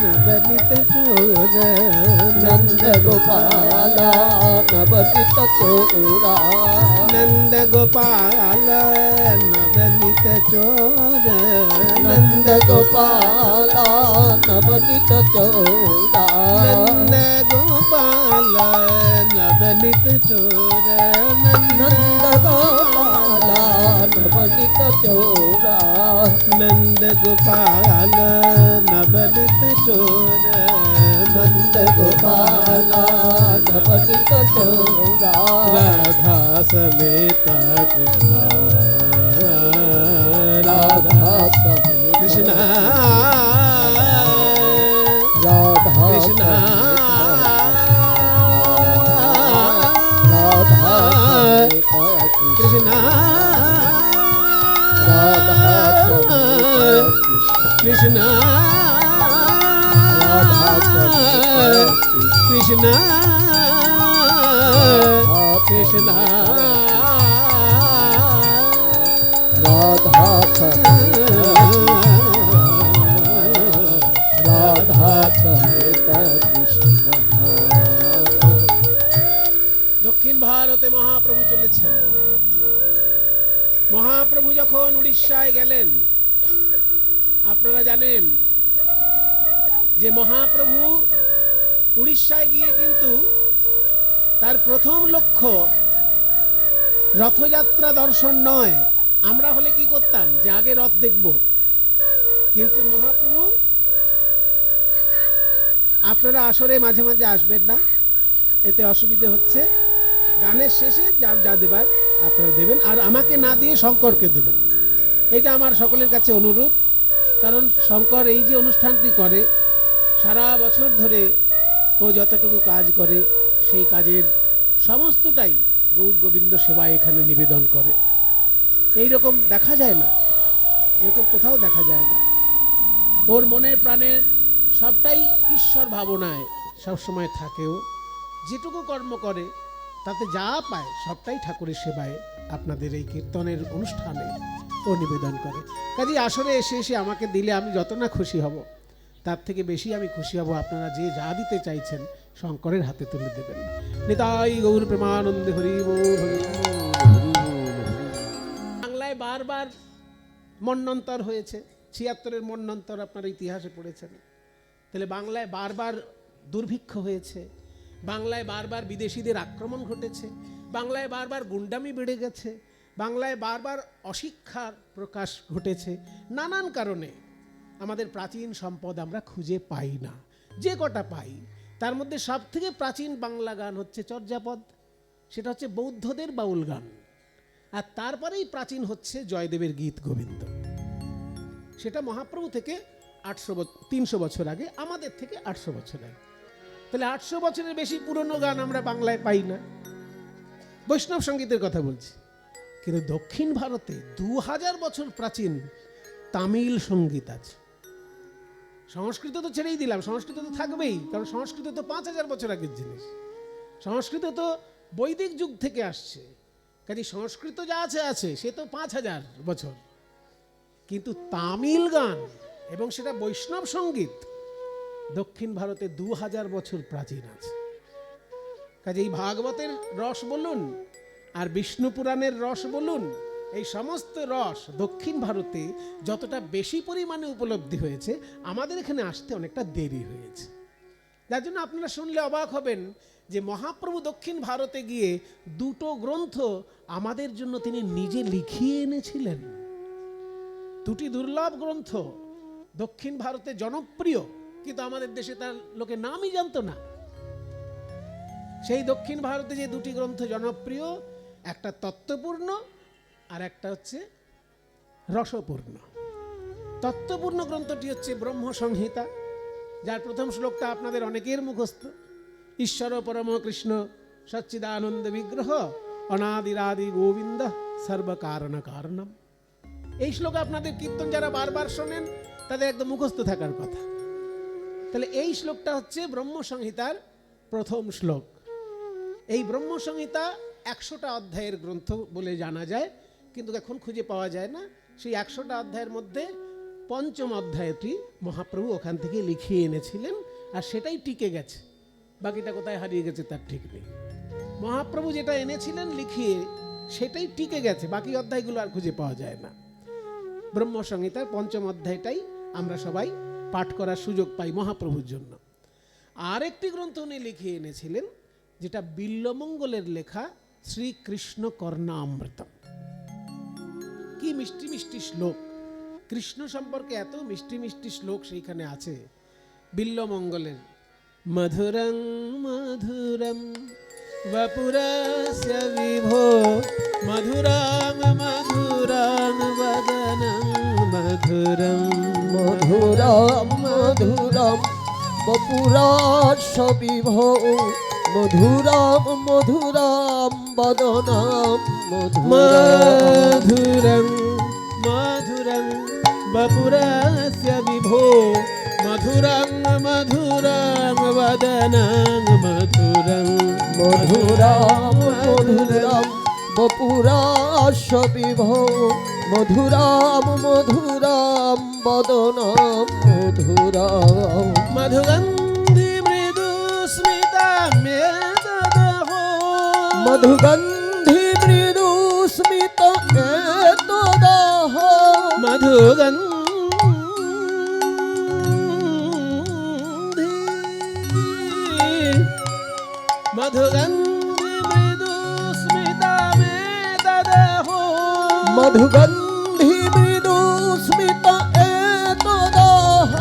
नवनीत चोर, नंद गोपाल नवनीत चोरा, नंद गोपाल नवनीत चोर, नंद गोपाल नवनीत चोरा, नंद गोपाल नवनीत चोर, नंद गोपाल नवनीत चोरा, नंद गोपाल नवनीत चोर, नंद गोपाल नवनीत चोरा, राधा समेत कृष्ण, राधा समेत कृष्ण, राधा कृष्ण, राधा समेत कृष्ण, राधा समेत कृष्ण, राधा समेत कृष्ण, कृष्ण, राधा समेत राधा समेत कृष्ण। দক্ষিণ ভারতে মহাপ্রভু চলেছেন। মহাপ্রভু যখন উড়িষ্যায় গেলেন, আপনারা জানেন যে মহাপ্রভু উড়িষ্যায় গিয়ে কিন্তু তার প্রথম লক্ষ্য রথযাত্রা দর্শন নয়। আমরা হলে কি করতাম, যে আগে রথ দেখব, কিন্তু মহাপ্রভু আপনারা আসরে মাঝে মাঝে আসবেন না, এতে অসুবিধে হচ্ছে। গানের শেষে যার যা দেবার আপনারা দেবেন, আর আমাকে না দিয়ে শঙ্করকে দেবেন। এটা আমার সকলের কাছে অনুরোধ, কারণ শঙ্কর এই যে অনুষ্ঠানটি করে সারা বছর ধরে, ও যতটুকু কাজ করে সেই কাজের সমস্তটাই গৌর গোবিন্দ সেবায় এখানে নিবেদন করে। এই রকম দেখা যায় না, এরকম কোথাও দেখা যায় না। ওর মনের প্রাণের সবটাই ঈশ্বর ভাবনায় সবসময় থাকেও, যেটুকু কর্ম করে তাতে যা পায় সবটাই ঠাকুরের সেবায় আপনাদের এই কীর্তনের অনুষ্ঠানে ও নিবেদন করে। কাজেই আসরে এসে এসে আমাকে দিলে আমি যত না খুশি হব, তার থেকে বেশি আমি খুশি হব আপনারা যে যা দিতে চাইছেন শঙ্করের হাতে তুলে দেবেন। নিতাই গৌর প্রেমানন্দে হরি বল, হরি বল, হরি বল। বাংলায় বারবার মন্বন্তর হয়েছে, ৭৬-এর মন্বন্তর আপনারা ইতিহাসে পড়েছেন। তাহলে বাংলায় বারবার দুর্ভিক্ষ হয়েছে, বাংলায় বারবার বিদেশিদের আক্রমণ ঘটেছে, বাংলায় বারবার গুন্ডামি বেড়ে গেছে, বাংলায় বারবার অশিক্ষার প্রকাশ ঘটেছে। নানান কারণে আমাদের প্রাচীন সম্পদ আমরা খুঁজে পাই না। যে কটা পাই তার মধ্যে সব থেকে প্রাচীন বাংলা গান হচ্ছে চর্যাপদ, সেটা হচ্ছে বৌদ্ধদের বাউল গান। আর তারপরেই প্রাচীন হচ্ছে জয়দেবের গীত গোবিন্দ, সেটা মহাপ্রভু থেকে 300 বছর আগে, আমাদের থেকে 800 বছর আগে। তাহলে 800 বছরের বেশি পুরনো গান আমরা বাংলায় পাই না। বৈষ্ণব সঙ্গীতের কথা বলছি, কিন্তু দক্ষিণ ভারতে 2000 বছর প্রাচীন তামিল সঙ্গীত আছে। সংস্কৃত তো ছেড়েই দিলাম, সংস্কৃত তো থাকবেই, কারণ সংস্কৃত তো 5000 বছর আগের জিনিস। সংস্কৃত তো বৈদিক যুগ থেকে আসছে, কাজে সংস্কৃত যা আছে আছে, সে তো 5000 বছর। কিন্তু তামিল গান এবং সেটা বৈষ্ণব সঙ্গীত দক্ষিণ ভারতে 2000 বছর প্রাচীন আছে। কাজেই ভাগবতের রস বলুন আর বিষ্ণু পুরাণের রস বলুন, এই সমস্ত রস দক্ষিণ ভারতে যতটা বেশি পরিমাণে উপলব্ধি হয়েছে, আমাদের এখানে আসতে অনেকটা দেরি হয়েছে। যার জন্য আপনারা শুনলে অবাক হবেন যে মহাপ্রভু দক্ষিণ ভারতে গিয়ে 2টো গ্রন্থ আমাদের জন্য তিনি নিজে লিখিয়ে এনেছিলেন। 2টি দুর্লভ গ্রন্থ দক্ষিণ ভারতে জনপ্রিয়, কিন্তু আমাদের দেশে তার লোকে নামই জানতো না। সেই দক্ষিণ ভারতে যে 2টি গ্রন্থ জনপ্রিয়, একটা তত্ত্বপূর্ণ আর একটা হচ্ছে রসপূর্ণ। তত্ত্বপূর্ণ গ্রন্থটি হচ্ছে ব্রহ্ম সংহিতা, যার প্রথম শ্লোকটা আপনাদের অনেকের মুখস্থ। ঈশ্বর পরম কৃষ্ণ সচ্চিদানন্দ বিগ্রহ অনাদিরাদি গোবিন্দ সর্বকারণ কারণম। এই শ্লোক আপনাদের কীর্তন যারা বারবার শোনেন তাদের একদম মুখস্থ থাকার কথা। তাহলে এই শ্লোকটা হচ্ছে ব্রহ্ম সংহিতার প্রথম শ্লোক। এই ব্রহ্ম সংহিতা 100টা অধ্যায়ের গ্রন্থ বলে জানা যায়, কিন্তু এখন খুঁজে পাওয়া যায় না। সেই 100টা অধ্যায়ের মধ্যে 5ম অধ্যায়টি মহাপ্রভু ওখান থেকে লিখিয়ে এনেছিলেন, আর সেটাই টিকে গেছে। বাকিটা কোথায় হারিয়ে গেছে তার ঠিক নেই। মহাপ্রভু যেটা এনেছিলেন লিখিয়ে, সেটাই টিকে গেছে, বাকি অধ্যায়গুলো আর খুঁজে পাওয়া যায় না। ব্রহ্ম সংহিতার 5ম অধ্যায়টাই আমরা সবাই পাঠ করার সুযোগ পাই মহাপ্রভুর জন্য। আর একটি গ্রন্থ উনি লিখিয়ে এনেছিলেন, যেটা বিল্বমঙ্গলের লেখা শ্রীকৃষ্ণ কর্ণামৃতম। কি মিষ্টি মিষ্টি শ্লোক, কৃষ্ণ সম্পর্কে এত মিষ্টি মিষ্টি শ্লোক সেইখানে আছে বিল্বমঙ্গলের। মধুরং মধুরম বপুরস্য বিভো মধুরং মধুরং বদনং মধুরম মধুরম মধুরম বপুরস্য বিভো মধুরম মধুরম বদনম মধুরং মধুরং বপুরস্য বিভো মধুরং মধুরং বদনং মধুরং মধুরম মধুরম বপুরস্য বিভো মধুরম মধুরম বদনম মধুরম মধুগন্ধি মৃদু স্মিতা মেদদহ মধুগন্ধি মৃদু স্মিত এতদহ মধুগন্ধি মধুগন্ধি মৃদু স্মিতা মে দদেহ মধুগন্ধি মৃদু স্মিত এতদাহ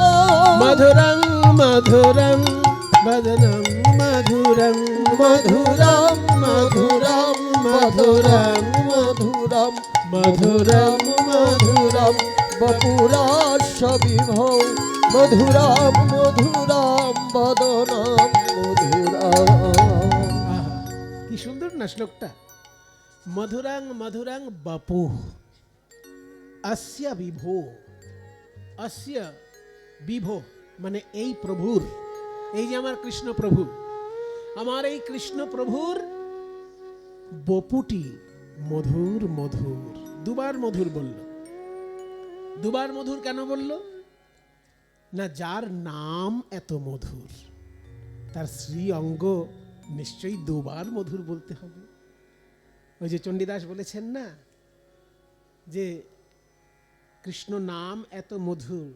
মধুরং মধুরং বদনং মধুরং মধুরম মধুরম মধুরম মধুরম মধুরম মধুরম বপুরাশ বিভো মধুরম মধুরম বদনম মধুরম। আহা, কি সুন্দর না শ্লোকটা। মধুরাং মধুরাং বাপু অস্য বিভো, অস্য বিভো মানে এই প্রভুর, এই যে আমার কৃষ্ণ প্রভু, আমার এই কৃষ্ণ প্রভুর বপুটি মধুর মধুর। দুবার মধুর বলল। দুবার মধুর কেন বলল? না, যার নাম এত মধুর তার শ্রী অঙ্গ নিশ্চয়ই দুবার মধুর বলতে হবে। ওই যে চণ্ডীদাস বলেছেন না যে কৃষ্ণ নাম এত মধুর,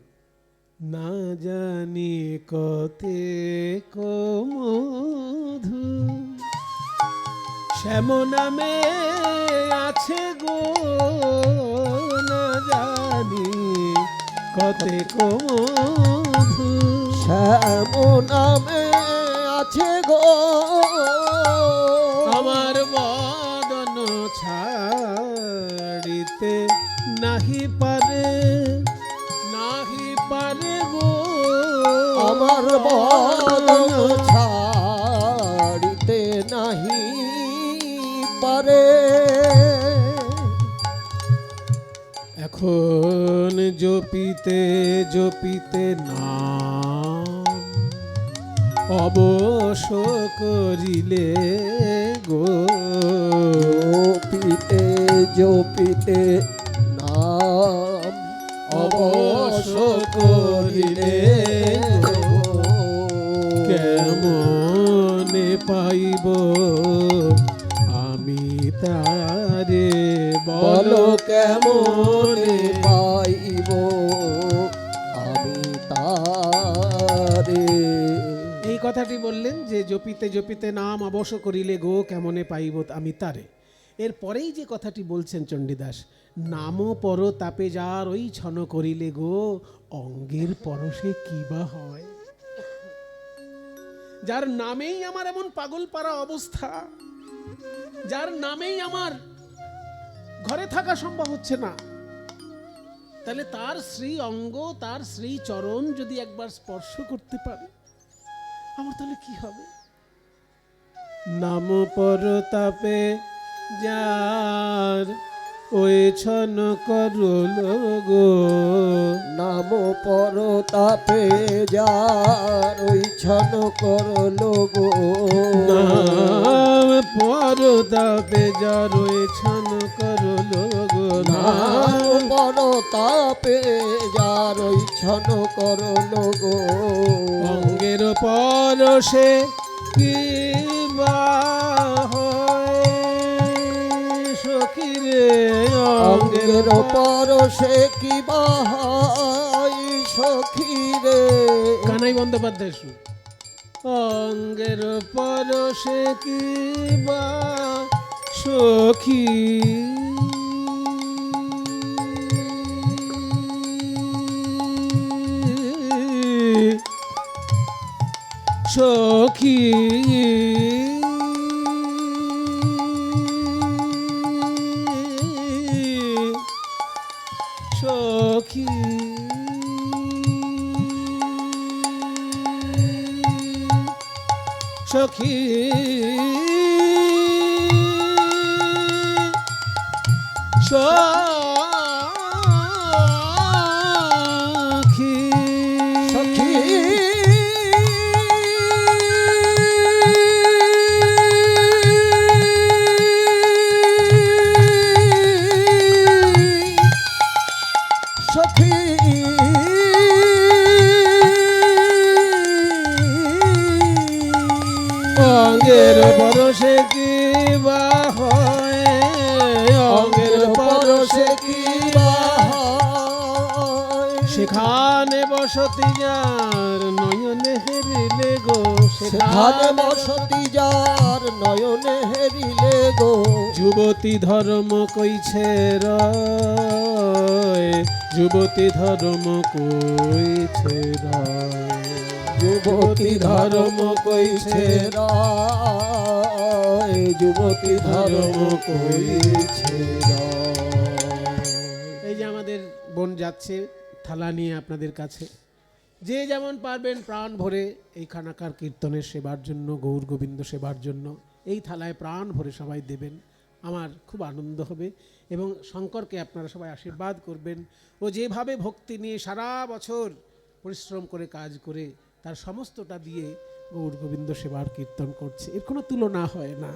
না জানি কতে মধু শ্যাম নামে আছে গো, না জানি কতে মধু শ্যাম নামে আছে গো আমার বদন ছাড়িতে নাহি পারে, নাহি পারে গো আমার বদন ছাড়িতে নাহি পারে। এখন জপিতে জপিতে নাম অবশ করিলে গো, জপিতে জপিতে নাম অবশ করিলে গো। কেমনে পাইব আমি তারে, বলো কেমনে পাইব আমি তারে। এই কথাটি বললেন যে জপিতে জপিতে নাম অবশ্য করিলে গো, কেমনে পাইব আমি তারে। এর পরেই যে কথাটি বলছেন চণ্ডীদাস, নাম পর তাপে যার ওই ছন করিলে গো, অঙ্গের পরশে কি বা হয়। যার নামেই আমার এমন পাগল পারা অবস্থা, যার নামেই আমার ঘরে থাকা সম্ভব হচ্ছে না, তাহলে তার শ্রী অঙ্গ, তার শ্রী চরণ যদি একবার স্পর্শ করতে পারে আমার তাহলে কি হবে। নাম পরতাপে যার ওই ছন করল গো, নাম পরতাপে যার ওই ছন করল গো। নাম পরতাপে যার ওই ছন করল গো, নাম পরতাপে যার ওই ছন করল গো। অঙ্গের পরশে কি বা হয় সখী রে, অঙ্গের পরশে কি বা হয় সখী রে। কানাই বন্দ্যোপাধ্যায় সুর। অঙ্গের পরশে কি বা সখী, সখী সখী সখী সখী সখী সখী অঙ্গের পরশে কি বা হয়, অঙ্গের পরশে কি বা হয়, সেখানে বসতি যার নয়নে হেরিলে গো, সেখানে বসতি যার নয়নে হেরিলে গো যুবতী ধর্ম কইছে রয়, যুবতী ধর্ম কইছে রয়, যুবতী ধর্ম কইছে রায়, যুবতী ধর্ম কইছে রায়। এই যে আমাদের বোন যাচ্ছে থালা নিয়ে আপনাদের কাছে, যে যেমন পারবেন প্রাণ ভরে এই খানাকার কীর্তনের সেবার জন্য, গৌর গোবিন্দ সেবার জন্য এই থালায় প্রাণ ভরে সবাই দেবেন। আমার খুব আনন্দ হবে এবং শঙ্করকে আপনারা সবাই আশীর্বাদ করবেন। ও যেভাবে ভক্তি নিয়ে সারা বছর পরিশ্রম করে কাজ করে তার সমস্তটা দিয়ে গৌর গোবিন্দ সেবার কীর্তন করছে, এর কোনো তুলনা হয় না।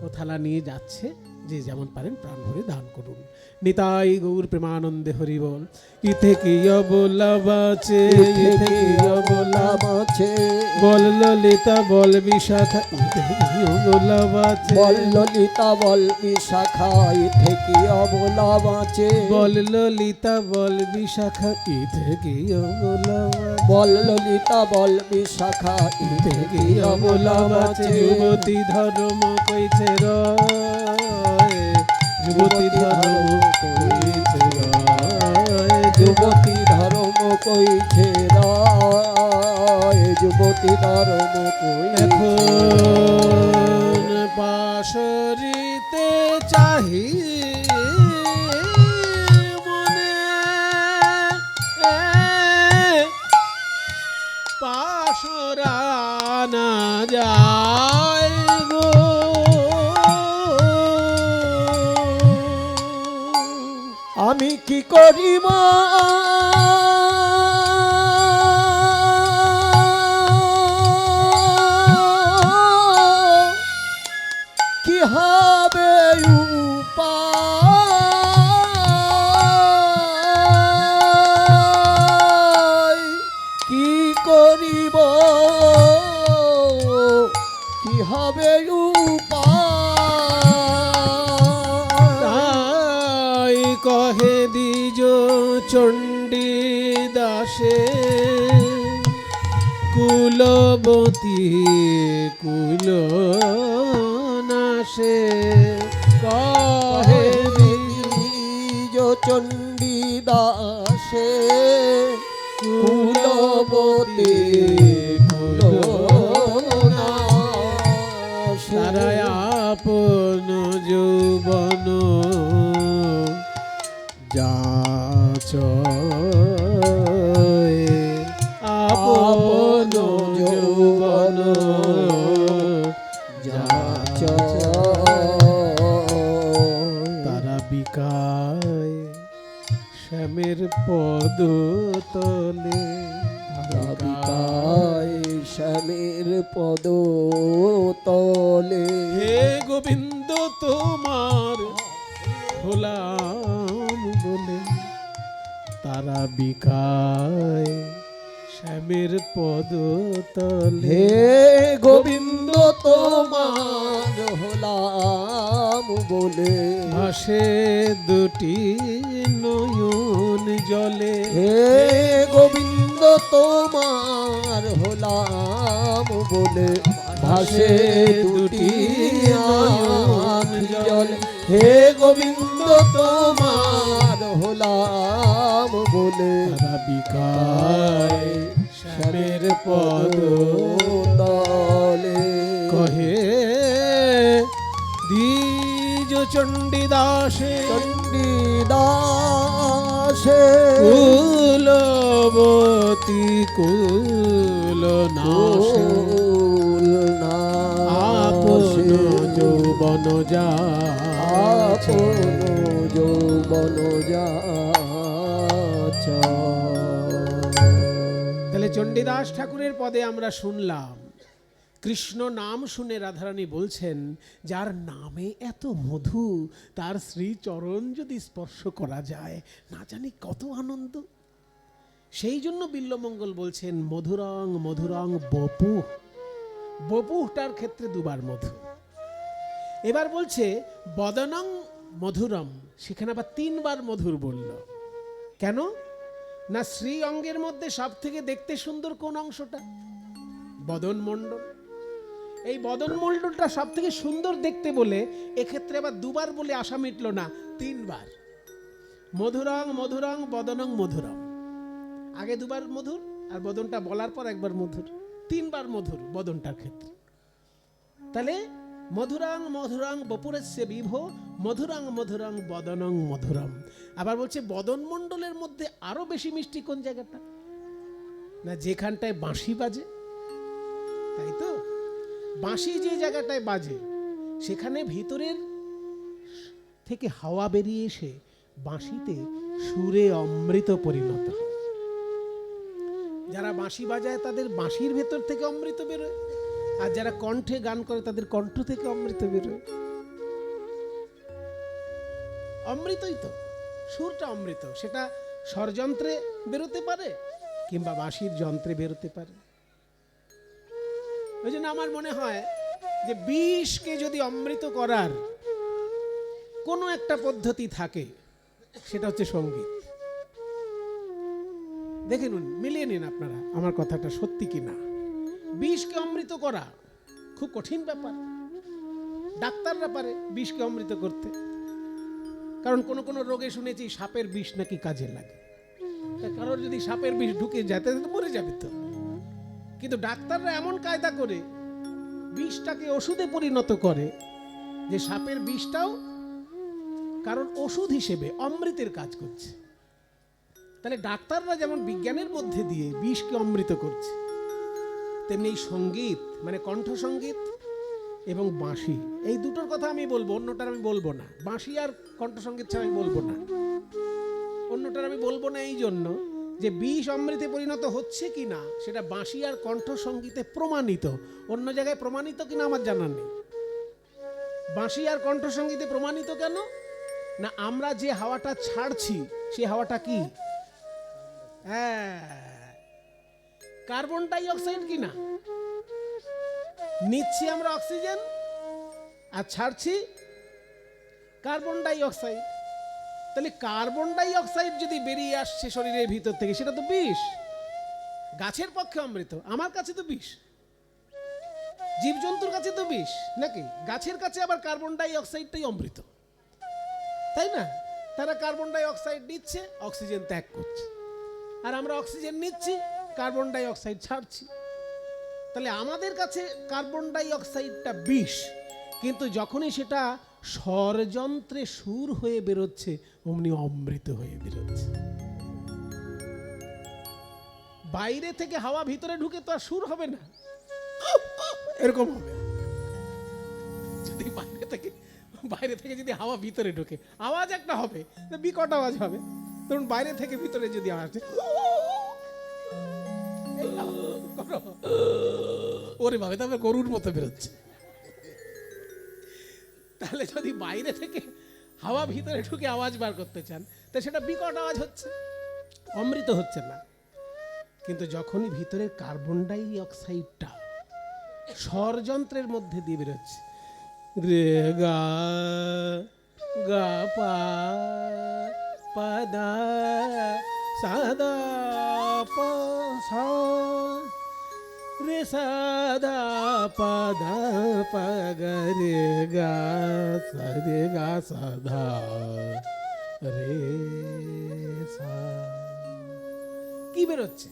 ও থালা নিয়ে যাচ্ছে, যে যেমন পারেন প্রাণ ভরে দান করুন। নিতাই গৌর প্রেমানন্দে হরি বল। ইথে কি অবলা বাঁচে, ইথে কি অবলা বাঁচে, বল ললিতা বল বিশাখা, ইথে কি অবলা বাঁচে, বল ললিতা বল বিশাখা, ইথে কি অবলা বাঁচে, বল ললিতা বল বিশাখা, ইথে কি অবলা বাঁচে, বল ললিতা বল বিশাখা, ইথে কি অবলা বাঁচে। যুবতী ধর্ম কইছে রয়, যুবতী ধর্ম কইছে রয়, যুবতী ধর্ম কইছে রায়, যুবতী ধর্ম কইছে। এখন পাশরিতে চাহি মনে, পাশরা না যায় গো, আমি কি করিব কি হবে উপায়, কি করিব কি হবে উপায়। তাই কহে দ্বিজ চণ্ডী দাসে, কুলবতী কুল নাশে, কহে দ্বিজ চণ্ডী দাসে, কুলবতী কুল নাশে। তারা আপন যৌবন যাচ, আপন যৌবন যাচ, তারা বিকায় শ্যামের পদ তলে, বিকায় শ্যামের পদ তলে। হে গোবিন্দ তোমার হলাম বলে, তারা বিকায় শ্যামের পদ তলে। হে গোবিন্দ তোমার হলাম বলে, ভাসে দুটি নয়ন জলে। হে গোবিন্দ তোমার হলাম বলে, ভাসে দুটি নয়ন জলে। হে গোবিন্দ তোমার হলাম বলে, তারা বিকায় শ্যামের পদ তলে। কহে দ্বিজ চণ্ডী দাসে, চণ্ডী দাসে, কুলবতী কুল নাশে, আপন যৌবন যাচ, আপন যৌবন যাচ। তাহলে চণ্ডীদাস ঠাকুরের পদে আমরা শুনলাম কৃষ্ণ নাম শুনে রাধারানী বলছেন, যার নামে এত মধু, তার শ্রীচরণ যদি স্পর্শ করা যায় না জানি কত আনন্দ। সেই জন্য বিল্বমঙ্গল বলছেন মধুরং মধুরং বপুঃ, বপুটার ক্ষেত্রে দুবার মধু। এবার বলছে বদনং মধুরম, সেখানে আবার তিনবার মধুর বলল। কেন না শ্রী অঙ্গের মধ্যে সব থেকে দেখতে সুন্দর কোন অংশটা? বদন মণ্ডল। এই বদনমণ্ডলটা সব থেকে সুন্দর দেখতে বলে এক্ষেত্রে আবার দুবার বলে আশা মিটল না, 3 বার। মধুরং মধুরং বদনং মধুরম, আগে দুবার মধুর আর বদনটা বলার পর একবার মধুর, 3 বার মধুর বদনটার ক্ষেত্রে। তাহলে মধুরং মধুরং বপুরস্য বিভো মধুরং মধুরং বদনং মধুরম। আবার বলছে বদনমণ্ডলের মধ্যে আরো বেশি মিষ্টি কোন জায়গাটা না, যেখানটায় বাঁশি বাজে, তাই তো? বাঁশি যে জায়গাটায় বাজে সেখানে ভিতরের থেকে হাওয়া বেরিয়ে এসে বাঁশিতে সুরে অমৃত পরিণত হয়। যারা বাঁশি বাজায় তাদের বাঁশির ভেতর থেকে অমৃত বেরোয়, আর যারা কণ্ঠে গান করে তাদের কণ্ঠ থেকে অমৃত বেরোয়। অমৃতই তো, সুরটা অমৃত। সেটা স্বরযন্ত্রে বেরোতে পারে কিংবা বাঁশির যন্ত্রে বেরোতে পারে। ওই জন্য আমার মনে হয় যে বিষকে যদি অমৃত করার কোনো একটা পদ্ধতি থাকে সেটা হচ্ছে সঙ্গীত। দেখে নিন, মিলিয়ে নিন আপনারা আমার কথাটা সত্যি কি না। বিষকে অমৃত করা খুব কঠিন ব্যাপার। ডাক্তাররা পারে বিষকে অমৃত করতে, কারণ কোন কোন রোগে শুনেছি সাপের বিষ নাকি কাজে লাগে। কারোর যদি সাপের বিষ ঢুকে যায় তাহলে তো মরে যাবে তো। কিন্তু ডাক্তাররা এমন কায়দা করে বিষটাকে ওষুধে পরিণত করে যে সাপের বিষটাও কারণ ওষুধ হিসেবে অমৃতের কাজ করছে। তাহলে ডাক্তাররা যেমন বিজ্ঞানের মধ্যে দিয়ে বিষকে অমৃত করছে, তেমনি এই সঙ্গীত মানে কণ্ঠসঙ্গীত এবং বাঁশি, এই দুটোর কথা আমি বলবো, অন্যটার আমি বলবো না। বাঁশি আর কণ্ঠসঙ্গীত ছাড়া আমি বলবো না, অন্যটার আমি বলবো না এই জন্য যে বিষ অমৃতে পরিণত হচ্ছে কি না সেটা বাঁশি আর কণ্ঠসঙ্গীতে প্রমাণিত। অন্য জায়গায় প্রমাণিত কিনা আমার জানা নেই। বাঁশি আর কণ্ঠসঙ্গীতে প্রমাণিত কেন না, আমরা যে হাওয়াটা ছাড়ছি সে হাওয়াটা কি? হ্যাঁ, কার্বন ডাই অক্সাইড কিনা। নিচ্ছি আমরা অক্সিজেন আর ছাড়ছি কার্বন ডাই অক্সাইড। তাহলে কার্বন ডাই অক্সাইড যদি বেরিয়ে আসছে শরীরের ভিতর থেকে সেটা তো বিষ। গাছের পক্ষে অমৃত, আমার কাছে তো বিষ। জীবজন্তুর কাছে তো বিষ নাকি? গাছের কাছে আবার কার্বন ডাই অক্সাইডটাই অমৃত, তাই না? তারা কার্বন ডাই অক্সাইড নিচ্ছে, অক্সিজেন ত্যাগ করছে, আর আমরা অক্সিজেন নিচ্ছি, কার্বন ডাই অক্সাইড ছাড়ছি। তাহলে আমাদের কাছে কার্বন ডাই অক্সাইডটা বিষ, কিন্তু যখনই সেটা স্বরযন্ত্রে সুর হয়ে বেরোচ্ছে অমনি অমৃত হয়ে বেরোচ্ছে। বাইরে থেকে হাওয়া ভিতরে ঢুকে তো আর সুর হবে না, এরকম হবে। যদি বাইরে থেকে যদি হাওয়া ভিতরে ঢুকে আওয়াজ একটা হবে, বিকট আওয়াজ হবে। ধরুন বাইরে থেকে ভিতরে যদি আওয়াজ, ওরে ভাবে তবে গরুর মতো বেরোচ্ছে। তাহলে যদি বাইরে থেকে হাওয়া ভিতরে ঢুকে আওয়াজ বার করতে চান তা সেটা বিকট আওয়াজ হচ্ছে, অমৃত হচ্ছে না। কিন্তু যখনই ভিতরের কার্বন ডাই অক্সাইডটা স্বরযন্ত্রের মধ্যে দিয়ে বেরোচ্ছে, রে গা গা পা পা দা সা দা পা সা রে সা দা পা দা পা গা রে গা সা রে গা সা ধা রে সা, কি বেরোচ্ছে?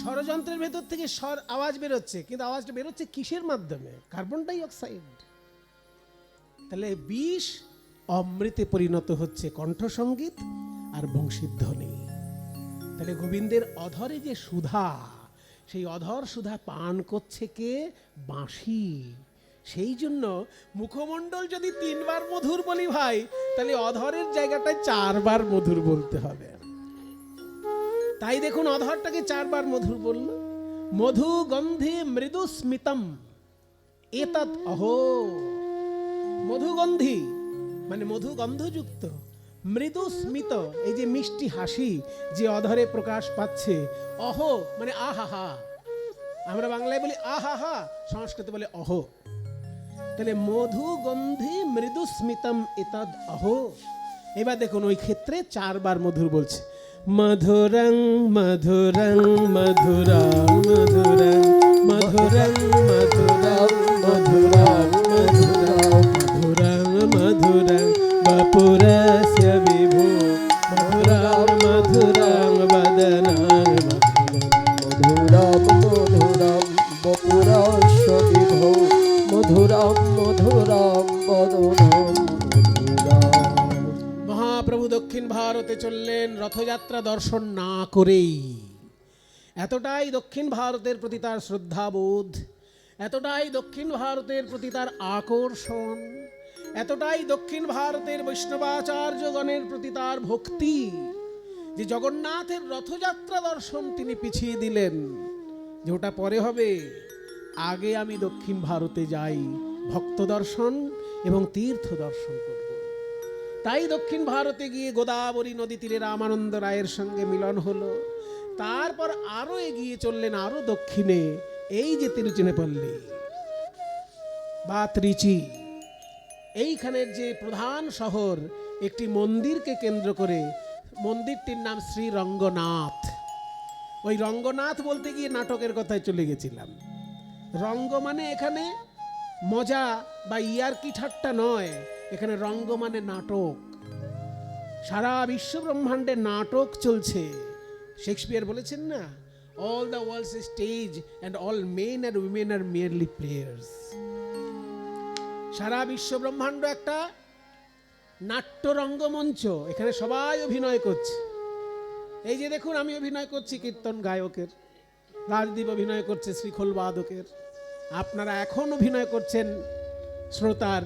স্বরযন্ত্রের ভেতর থেকে স্বর আওয়াজ বেরোচ্ছে, কিন্তু আওয়াজটা বেরোচ্ছে কিসের মাধ্যমে? Carbon die oxide. তাহলে বিষ অমৃতে পরিণত হচ্ছে কণ্ঠসঙ্গীত আর বংশীধ্বনি। তাহলে গোবিন্দের অধরে যে সুধা, সেই অধর সুধা পান করছে কে? বাঁশি। সেই জন্য মুখমণ্ডল যদি 3 বার মধুর বলি ভাই, তাহলে অধরের জায়গাটায় 4 বার মধুর বলতে হবে। তাই দেখুন অধরটাকে 4 বার মধুর বলল। মধু গন্ধে মৃদু স্মিতম এতৎ অহো। মধুগন্ধি মানে মধু গন্ধযুক্ত, মৃদু স্মিত এই যে মিষ্টি হাসি যে অধরে প্রকাশ পাচ্ছে। অহো মানে আহা, আমরা বাংলায় বলি আহা, সংস্কৃতে বলে অহো। তাহলে মধু গন্ধে মৃদু স্মিতম এতৎ অহো। এবার দেখুন ওই ক্ষেত্রে 4 বার মধুর বলছে। মধুরং মধুরং মধুরং মধুরং মধুরং মধুরং মধুরং মধুরং মধুরং মধুরং বপুরস্য বিভো মধুরং মধুরং বদনং মধুরং মধুরম মধুরম বপুরস্য বিভো মধুরম মধুরম বদনম মধুরম। মহাপ্রভু দক্ষিণ ভারতে চললেন রথযাত্রা দর্শন না করেই। এতটাই দক্ষিণ ভারতের প্রতি তার শ্রদ্ধাবোধ, এতটাই দক্ষিণ ভারতের প্রতি তার আকর্ষণ, এতটাই দক্ষিণ ভারতের বৈষ্ণবাচার্যগণের প্রতি তার ভক্তি যে জগন্নাথের রথযাত্রা দর্শন তিনি পিছিয়ে দিলেন, যে ওটা পরে হবে, আগে আমি দক্ষিণ ভারতে যাই, ভক্ত দর্শন এবং তীর্থ দর্শন করব। তাই দক্ষিণ ভারতে গিয়ে গোদাবরী নদী তীরে রামানন্দ রায়ের সঙ্গে মিলন হলো। তারপর আরো এগিয়ে চললেন আরো দক্ষিণে, এই যে তিরুচিরাপল্লী বা ত্রিচি, এইখানের যে প্রধান শহর, একটি মন্দিরকে কেন্দ্র করে, মন্দিরটির নাম শ্রী রঙ্গনাথ। ওই রঙ্গনাথ বলতে গিয়ে নাটকের কথায় চলে গেছিলাম। রঙ্গ মানে এখানে মজা বা ইয়ার্কি ঠাট্টা নয়, এখানে রঙ্গ মানে নাটক। সারা বিশ্ব ব্রহ্মাণ্ডে নাটক চলছে। শেক্সপিয়ার বলেছেন না, all the world's stage and all men and women are merely players. সারা বিশ্ব ব্রহ্মাণ্ড একটা নাট্য রঙ্গমঞ্চ, এখানে সবাই অভিনয় করছে। এই যে দেখুন, আমি অভিনয় করছি কীর্তন গায়কের, রাজদীপ অভিনয় করছে শ্রীখোল বাদকের, আপনারা এখন অভিনয় করছেন শ্রোতার।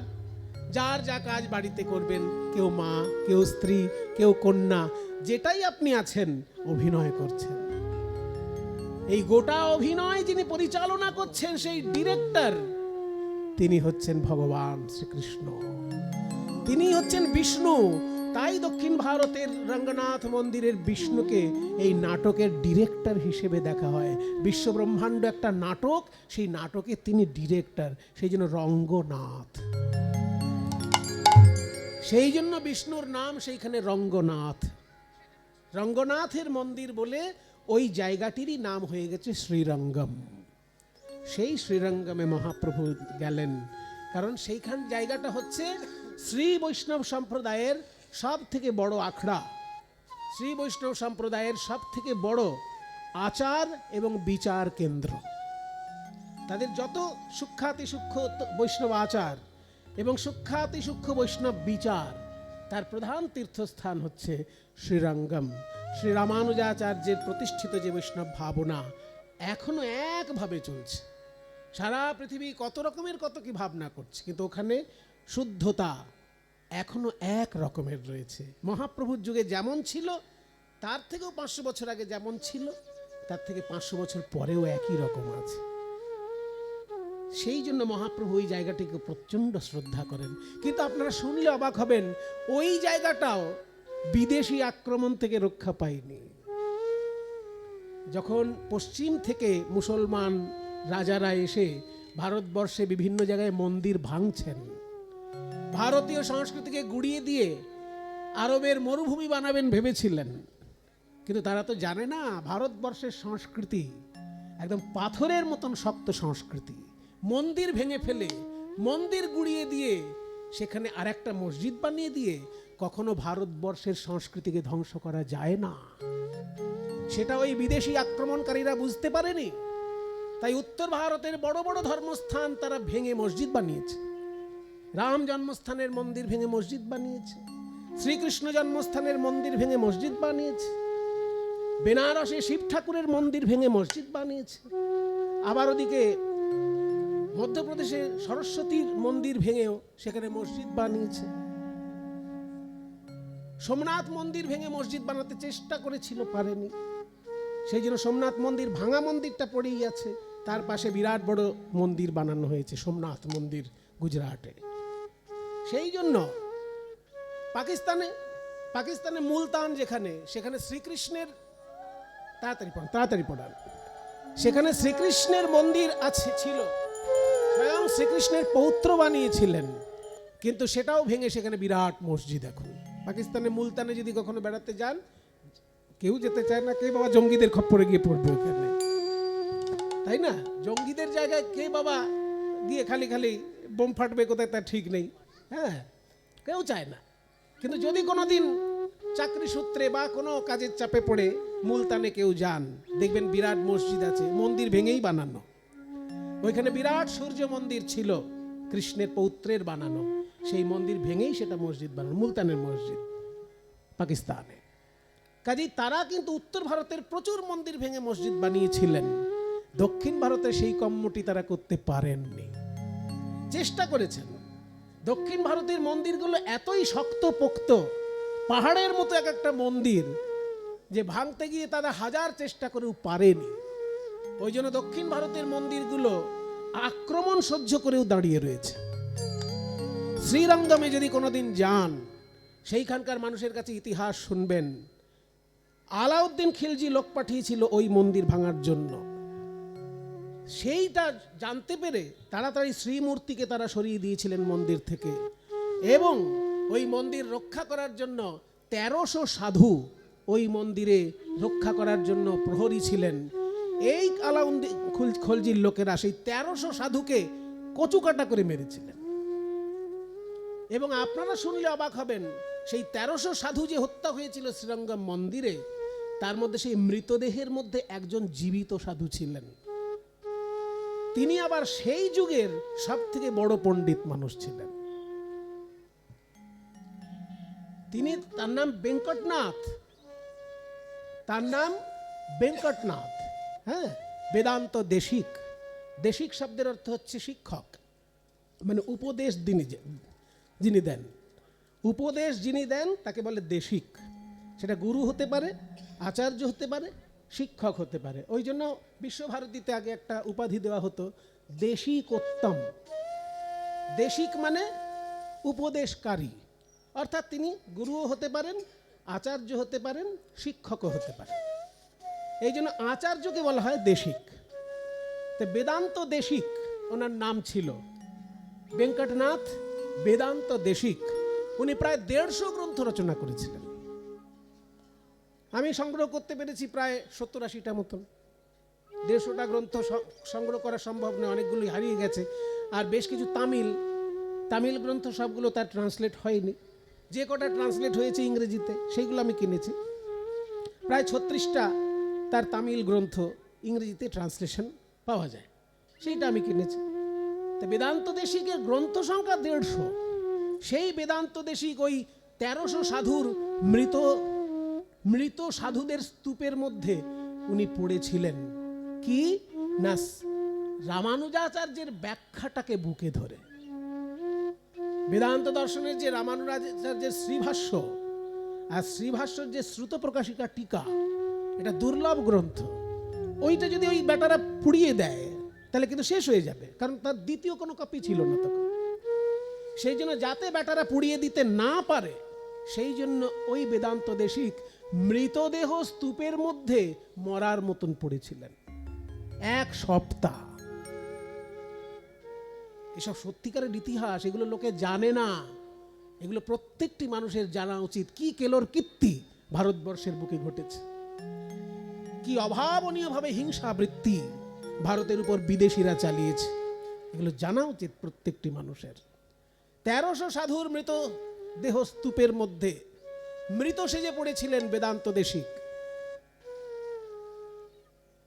যার যা কাজ বাড়িতে করবেন, কেউ মা, কেউ স্ত্রী, কেউ কন্যা, যেটাই আপনি আছেন অভিনয় করছেন। এই গোটা অভিনয় যিনি পরিচালনা করছেন, সেই ডিরেক্টর, তিনি হচ্ছেন ভগবান শ্রীকৃষ্ণ, তিনি হচ্ছেন বিষ্ণু। তাই দক্ষিণ ভারতের রঙ্গনাথ মন্দিরের বিষ্ণুকে এই নাটকের ডিরেক্টর হিসেবে দেখা হয়। বিশ্ব ব্রহ্মাণ্ড একটা নাটক, সেই নাটকে তিনি ডিরেক্টর, সেই জন্য রঙ্গনাথ। সেই জন্য বিষ্ণুর নাম সেইখানে রঙ্গনাথ। রঙ্গনাথের মন্দির বলে ওই জায়গাটিরই নাম হয়ে গেছে শ্রীরঙ্গম। সেই শ্রীরঙ্গমে মহাপ্রভু গেলেন, কারণ সেইখান জায়গাটা হচ্ছে শ্রী বৈষ্ণব সম্প্রদায়ের সব থেকে বড় আখড়া, শ্রী বৈষ্ণব সম্প্রদায়ের সব থেকে বড় আচার এবং বিচার কেন্দ্র। তাদের যত সূক্ষ্মাতি সূক্ষ্ম বৈষ্ণব আচার এবং সূক্ষ্মাতি সূক্ষ্ম বৈষ্ণব বিচার, তার প্রধান তীর্থস্থান হচ্ছে শ্রীরঙ্গম। শ্রী রামানুজাচার্যের প্রতিষ্ঠিত যে বৈষ্ণব ভাবনা এখনো একভাবে চলছে। সারা পৃথিবী কত রকমের কত কি ভাবনা করছে, কিন্তু ওখানে শুদ্ধতা এখনো এক রকমের রয়েছে। মহাপ্রভুর যুগে যেমন ছিল, তার থেকেও 500 বছর আগে যেমন ছিল, তার থেকে 500 বছর পরেও একই রকম আছে। সেই জন্য মহাপ্রভু ওই জায়গাটিকে প্রচণ্ড শ্রদ্ধা করেন। কিন্তু আপনারা শুনলে অবাক হবেন, ওই জায়গাটাও বিদেশি আক্রমণ থেকে রক্ষা পায়নি। যখন পশ্চিম থেকে মুসলমান রাজারা এসে ভারতবর্ষে বিভিন্ন জায়গায় মন্দির ভাঙছেন, ভারতীয় সংস্কৃতিকে গুড়িয়ে দিয়ে আরবের মরুভূমি বানাবেন ভেবেছিলেন, কিন্তু তারা তো জানে না ভারতবর্ষের সংস্কৃতি একদম পাথরের মতন শক্ত সংস্কৃতি। মন্দির ভেঙে ফেলে, মন্দির গুড়িয়ে দিয়ে সেখানে আরেকটা মসজিদ বানিয়ে দিয়ে কখনো ভারতবর্ষের সংস্কৃতিকে ধ্বংস করা যায় না। সেটা ওই বিদেশি আক্রমণকারীরা বুঝতে পারেনি। তাই উত্তর ভারতের বড় বড় ধর্মস্থান তারা ভেঙে মসজিদ বানিয়েছে। রাম জন্মস্থানের মন্দির ভেঙে মসজিদ বানিয়েছে, শ্রীকৃষ্ণ জন্মস্থানের মন্দির ভেঙে মসজিদ বানিয়েছে, বেনারসে শিব ঠাকুরের মন্দির ভেঙে মসজিদ বানিয়েছে, আবার ওদিকে মধ্যপ্রদেশে সরস্বতীর মন্দির ভেঙেও সেখানে মসজিদ বানিয়েছে। সোমনাথ মন্দির ভেঙে মসজিদ বানাতে চেষ্টা করেছিল, পারেনি। সেই জন্য সোমনাথ মন্দির, ভাঙা মন্দিরটা পড়েই আছে, তার পাশে বিরাট বড় মন্দির বানানো হয়েছে, সোমনাথ মন্দির, গুজরাটে। সেই জন্য পাকিস্তানে মুলতান যেখানে, সেখানে শ্রীকৃষ্ণের, তাড়াতাড়ি পড়ান, সেখানে শ্রীকৃষ্ণের মন্দির আছে, ছিল, স্বয়ং শ্রীকৃষ্ণের পৌত্র বানিয়েছিলেন, কিন্তু সেটাও ভেঙে সেখানে বিরাট মসজিদ। এখন পাকিস্তানে মুলতানে যদি কখনো বেড়াতে যান, কেউ যেতে চায় না, কে বাবা জঙ্গিদের খপ্পরে গিয়ে পড়বে ওখানে। তাই না? জঙ্গিদের জায়গায় কে বাবা গিয়ে খালি খালি বোম ফাটবে কোথায় তার ঠিক নেই, হ্যাঁ, কেউ চায় না। কিন্তু যদি কোনোদিন চাকরি সূত্রে বা কোনো কাজের চাপে পড়ে মুলতানে কেউ যান, দেখবেন বিরাট মসজিদ আছে, মন্দির ভেঙেই বানানো। ওইখানে বিরাট সূর্য মন্দির ছিল, কৃষ্ণের পৌত্রের বানানো, সেই মন্দির ভেঙেই সেটা মসজিদ বানানো, মুলতানের মসজিদ পাকিস্তানে। কাজেই তারা কিন্তু উত্তর ভারতের প্রচুর মন্দির ভেঙে মসজিদ বানিয়েছিলেন, দক্ষিণ ভারতে সেই কর্মটি তারা করতে পারেননি। চেষ্টা করেছেন। দক্ষিণ ভারতের মন্দিরগুলো এতই শক্তপোক্ত, পাহাড়ের মতো এক একটা মন্দির, যে ভাঙতে গিয়ে তারা হাজার চেষ্টা করেও পারেনি। ওই জন্য দক্ষিণ ভারতের মন্দিরগুলো আক্রমণ সহ্য করেও দাঁড়িয়ে রয়েছে। শ্রীরঙ্গমে যদি কোনোদিন যান, সেইখানকার মানুষের কাছে ইতিহাস শুনবেন, আলাউদ্দিন খিলজি লোক পাঠিয়েছিল ওই মন্দির ভাঙার জন্য। সেইটা জানতে পেরে তাড়াতাড়ি শ্রীমূর্তিকে তারা সরিয়ে দিয়েছিলেন মন্দির থেকে, এবং ওই মন্দির রক্ষা করার জন্য 1300 সাধু ওই মন্দিরে রক্ষা করার জন্য প্রহরী ছিলেন। এই আলাউদ্দিন খিলজির লোকেরা সেই 1300 সাধুকে কচুকাটা করে মেরেছিলেন। এবং আপনারা শুনলে অবাক হবেন, সেই 1300 সাধু যে হত্যা হয়েছিল শ্রীরঙ্গম মন্দিরে, তার মধ্যে সেই মৃতদেহের মধ্যে একজন জীবিত সাধু ছিলেন। তিনি আবার সেই যুগের সব থেকে বড় পণ্ডিত মানুষ ছিলেন। তিনি, তার নাম বেঙ্কটনাথ, তার নাম বেঙ্কটনাথ, হ্যাঁ, বেদান্ত দেশিক। দেশিক শব্দের অর্থ হচ্ছে শিক্ষক, মানে উপদেশ যিনি দেন, উপদেশ যিনি দেন তাকে বলে দেশিক। সেটা গুরু হতে পারে, আচার্য হতে পারে, শিক্ষক হতে পারে। ওই জন্য বিশ্বভারতীতে আগে একটা উপাধি দেওয়া হতো, দেশিকোত্তম। দেশিক মানে উপদেশকারী, অর্থাৎ তিনি গুরুও হতে পারেন, আচার্য হতে পারেন, শিক্ষকও হতে পারেন। এই জন্য আচার্যকে বলা হয় দেশিক। তো বেদান্ত দেশিক ওনার নাম ছিল, বেঙ্কটনাথ বেদান্ত দেশিক। উনি প্রায় 150 গ্রন্থ রচনা করেছিলেন। আমি সংগ্রহ করতে পেরেছি প্রায় 70-80টা মতন। 150টা গ্রন্থ সংগ্রহ করা সম্ভব নয়, অনেকগুলি হারিয়ে গেছে। আর বেশ কিছু তামিল গ্রন্থ, সবগুলো তার ট্রান্সলেট হয়নি। যে কটা ট্রান্সলেট হয়েছে ইংরেজিতে, সেইগুলো আমি কিনেছি। প্রায় 36টা তার তামিল গ্রন্থ ইংরেজিতে ট্রান্সলেশন পাওয়া যায়, সেইটা আমি কিনেছি। তো বেদান্ত দেশিকের গ্রন্থ সংখ্যা 150। সেই বেদান্ত দেশিক ওই 1300 সাধুর মৃত সাধুদের স্তূপের মধ্যে উনি পড়েছিলেন কি না, রামানুজাচার্যের ব্যাখ্যাটাকে বুকে ধরে। বেদান্ত দর্শনের যে রামানুজাচার্যের শ্রীভাষ্য আর শ্রীভাষ্যের যে শ্রুত প্রকাশিকা টিকা, এটা দুর্লভ গ্রন্থ। ওইটা যদি ওই বেটারা পুড়িয়ে দেয় তাহলে কিন্তু শেষ হয়ে যাবে, কারণ তার দ্বিতীয় কোনো কপি ছিল না তখন। সেই জন্য যাতে বেটারা পুড়িয়ে দিতে না পারে, সেই জন্য ওই বেদান্ত দেশিক মৃতদেহ স্তূপের মধ্যে মরার মতন পড়েছিলেন 1 সপ্তাহ। এসব সত্যিকারের ইতিহাস, এগুলো লোকে জানে না। এগুলো প্রত্যেকটি মানুষের জানা উচিত। কি কেলোর কীর্তি ভারতবর্ষের বুকে ঘটেছে, কি অভাবনীয়ভাবে হিংসাবৃত্তি ভারতের উপর বিদেশিরা চালিয়েছে, এগুলো জানা উচিত প্রত্যেকটি মানুষের। 1300 সাধুর মৃত দেহ স্তূপের মধ্যে মৃত সেজে পড়েছিলেন বেদান্ত দেশিক।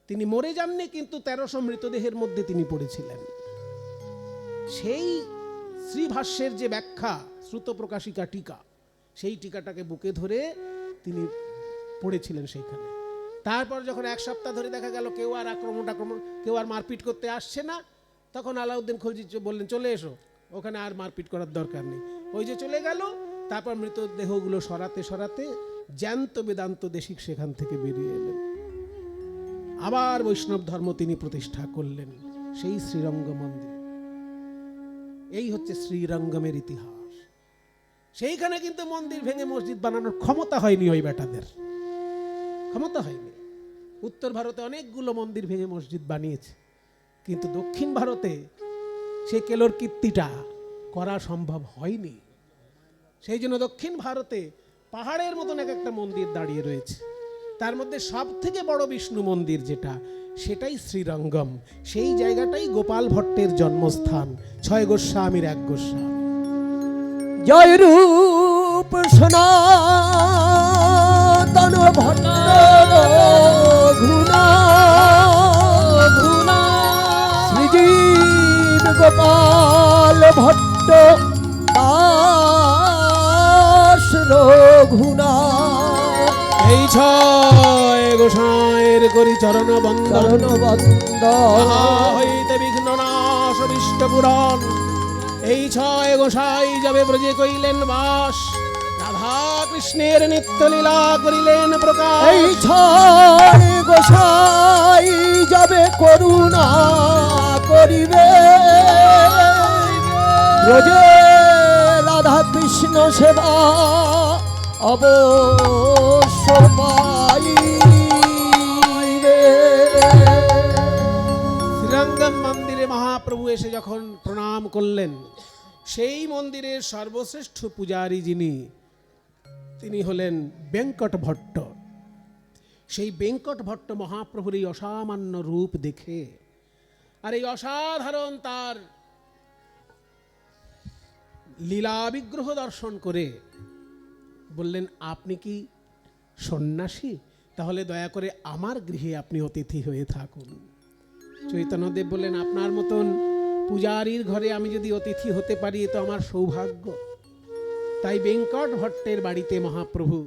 তিনি মরে যাননি, কিন্তু 1300 মৃতদেহের মধ্যে তিনি পড়েছিলেন। সেই শ্রীভাষ্যের যে ব্যাখ্যা, শ্রুত প্রকাশিকা টিকা, সেই টিকাটাকে বুকে ধরে তিনি পড়েছিলেন সেইখানে। তারপর যখন 1 সপ্তাহ ধরে দেখা গেল কেউ আর আক্রমণ কেউ আর মারপিট করতে আসছে না, তখন আলাউদ্দিন খিলজি বললেন, চলে এসো, ওখানে আর মারপিট করার দরকার নেই। ওই যে চলে গেল। তারপর মৃতদেহগুলো সরাতে সরাতে জ্যান্ত বেদান্ত দেশিক সেখান থেকে বেরিয়ে এলেন। আবার বৈষ্ণব ধর্ম তিনি প্রতিষ্ঠা করলেন সেই শ্রীরঙ্গ মন্দির। এই হচ্ছে শ্রীরঙ্গমের ইতিহাস। সেইখানে কিন্তু মন্দির ভেঙে মসজিদ বানানোর ক্ষমতা হয়নি ওই বেটাদের, ক্ষমতা হয়নি। উত্তর ভারতে অনেকগুলো মন্দির ভেঙে মসজিদ বানিয়েছে, কিন্তু দক্ষিণ ভারতে সে কেলোর কীর্তিটা করা সম্ভব হয়নি। সেই জন্য দক্ষিণ ভারতে পাহাড়ের মতন এক একটা মন্দির দাঁড়িয়ে রয়েছে। তার মধ্যে সব থেকে বড় বিষ্ণু মন্দির, যেটা সেটাই শ্রীরঙ্গম, সেই জায়গাটাই গোপাল ভট্টের জন্মস্থান, 6 গোস্বামীর 1 গোস্বামী। জয় রূপ সনাতন ভট্ট ঘুনা ঘুনা শ্রীজীব গোপাল ভট্ট দাস রঘুনা। এই 6 গোসাঁয়ের করি চরণ বন্দন, তাহা হইতে বিঘ্ন নাশ অভীষ্ট পূরণ। এই 6 গোসাই যাবে ব্রজে কইলেন বাস, রাধা কৃষ্ণের নিত্য লীলা করিলেন প্রকাশ। এই 6 গোসাই যাবে করুণা করিবে, রোজে রাধা কৃষ্ণ সেবা অবশ্য পাইবে। শ্রীরঙ্গম মন্দিরে মহাপ্রভু এসে যখন প্রণাম করলেন, সেই মন্দিরের সর্বশ্রেষ্ঠ পূজারী তিনি হলেন বেঙ্কট ভট্ট। সেই বেঙ্কট ভট্ট মহাপ্রভুর এই অসামান্য রূপ দেখে আর এই অসাধারণ তার লীলা বিগ্রহ দর্শন করে বললেন, আপনি কি সন্ন্যাসী? তাহলে দয়া করে আমার গৃহে আপনি অতিথি হয়ে থাকুন। চৈতন্যদেব বললেন, আপনার মতন পূজারীর ঘরে আমি যদি অতিথি হতে পারি এ তো আমার সৌভাগ্য। তাই বেঙ্কট ভট্টের বাড়িতে মহাপ্রভু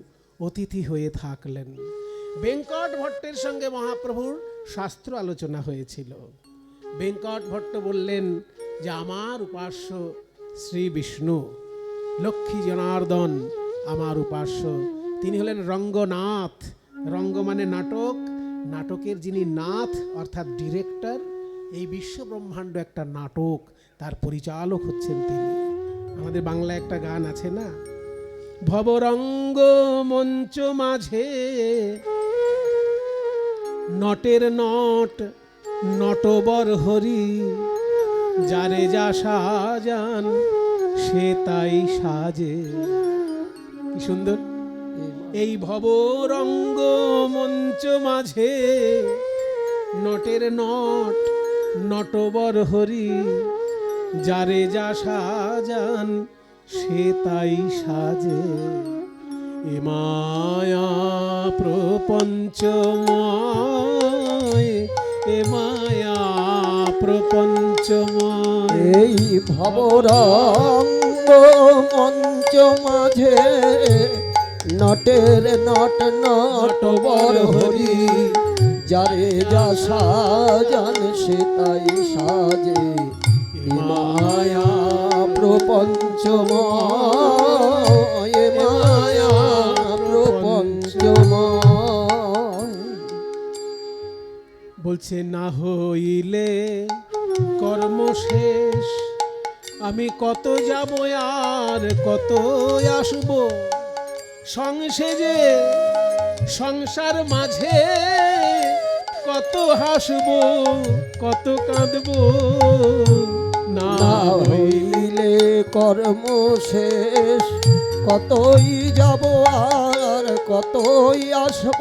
অতিথি হয়ে থাকলেন। বেঙ্কট ভট্টের সঙ্গে মহাপ্রভুর শাস্ত্র আলোচনা হয়েছিল। বেঙ্কট ভট্ট বললেন যে আমার উপাস্য শ্রী বিষ্ণু, লক্ষ্মী জনার্দন আমার উপাস্য, তিনি হলেন রঙ্গনাথ। রঙ্গ মানে নাটক, নাটকের যিনি নাথ অর্থাৎ ডিরেক্টর, এই বিশ্ব ব্রহ্মাণ্ড একটা নাটক, তার পরিচালক হচ্ছেন তিনি। আমাদের বাংলায় একটা গান আছে না, ভবরঙ্গ মঞ্চ মাঝে নটের নট নটবর হরি, যারে যা সাজান সে তাই সাজে। কি সুন্দর! এই ভবরঙ্গ মঞ্চ মাঝে নটের নট নটবর হরি, যারে যা সাজান সে তাই সাজে। এ মায়া প্রপঞ্চময়, এ মায়া প্রপঞ্চময়। এই ভবরঙ্গ মঞ্চ মাঝে নটের নট নটবর হরি, যারে যা সাজান সে তাই সাজে। মায়া প্রপঞ্চময়, মায়া প্রপঞ্চময়। বলছে না হইলে কর্ম শেষ, আমি কত যাব আর কত আসব, সংসেজে সংসার মাঝে কত হাসব কত কাঁদব। না হইলে কর্ম শেষ, কতই যাব আর কতই আসব,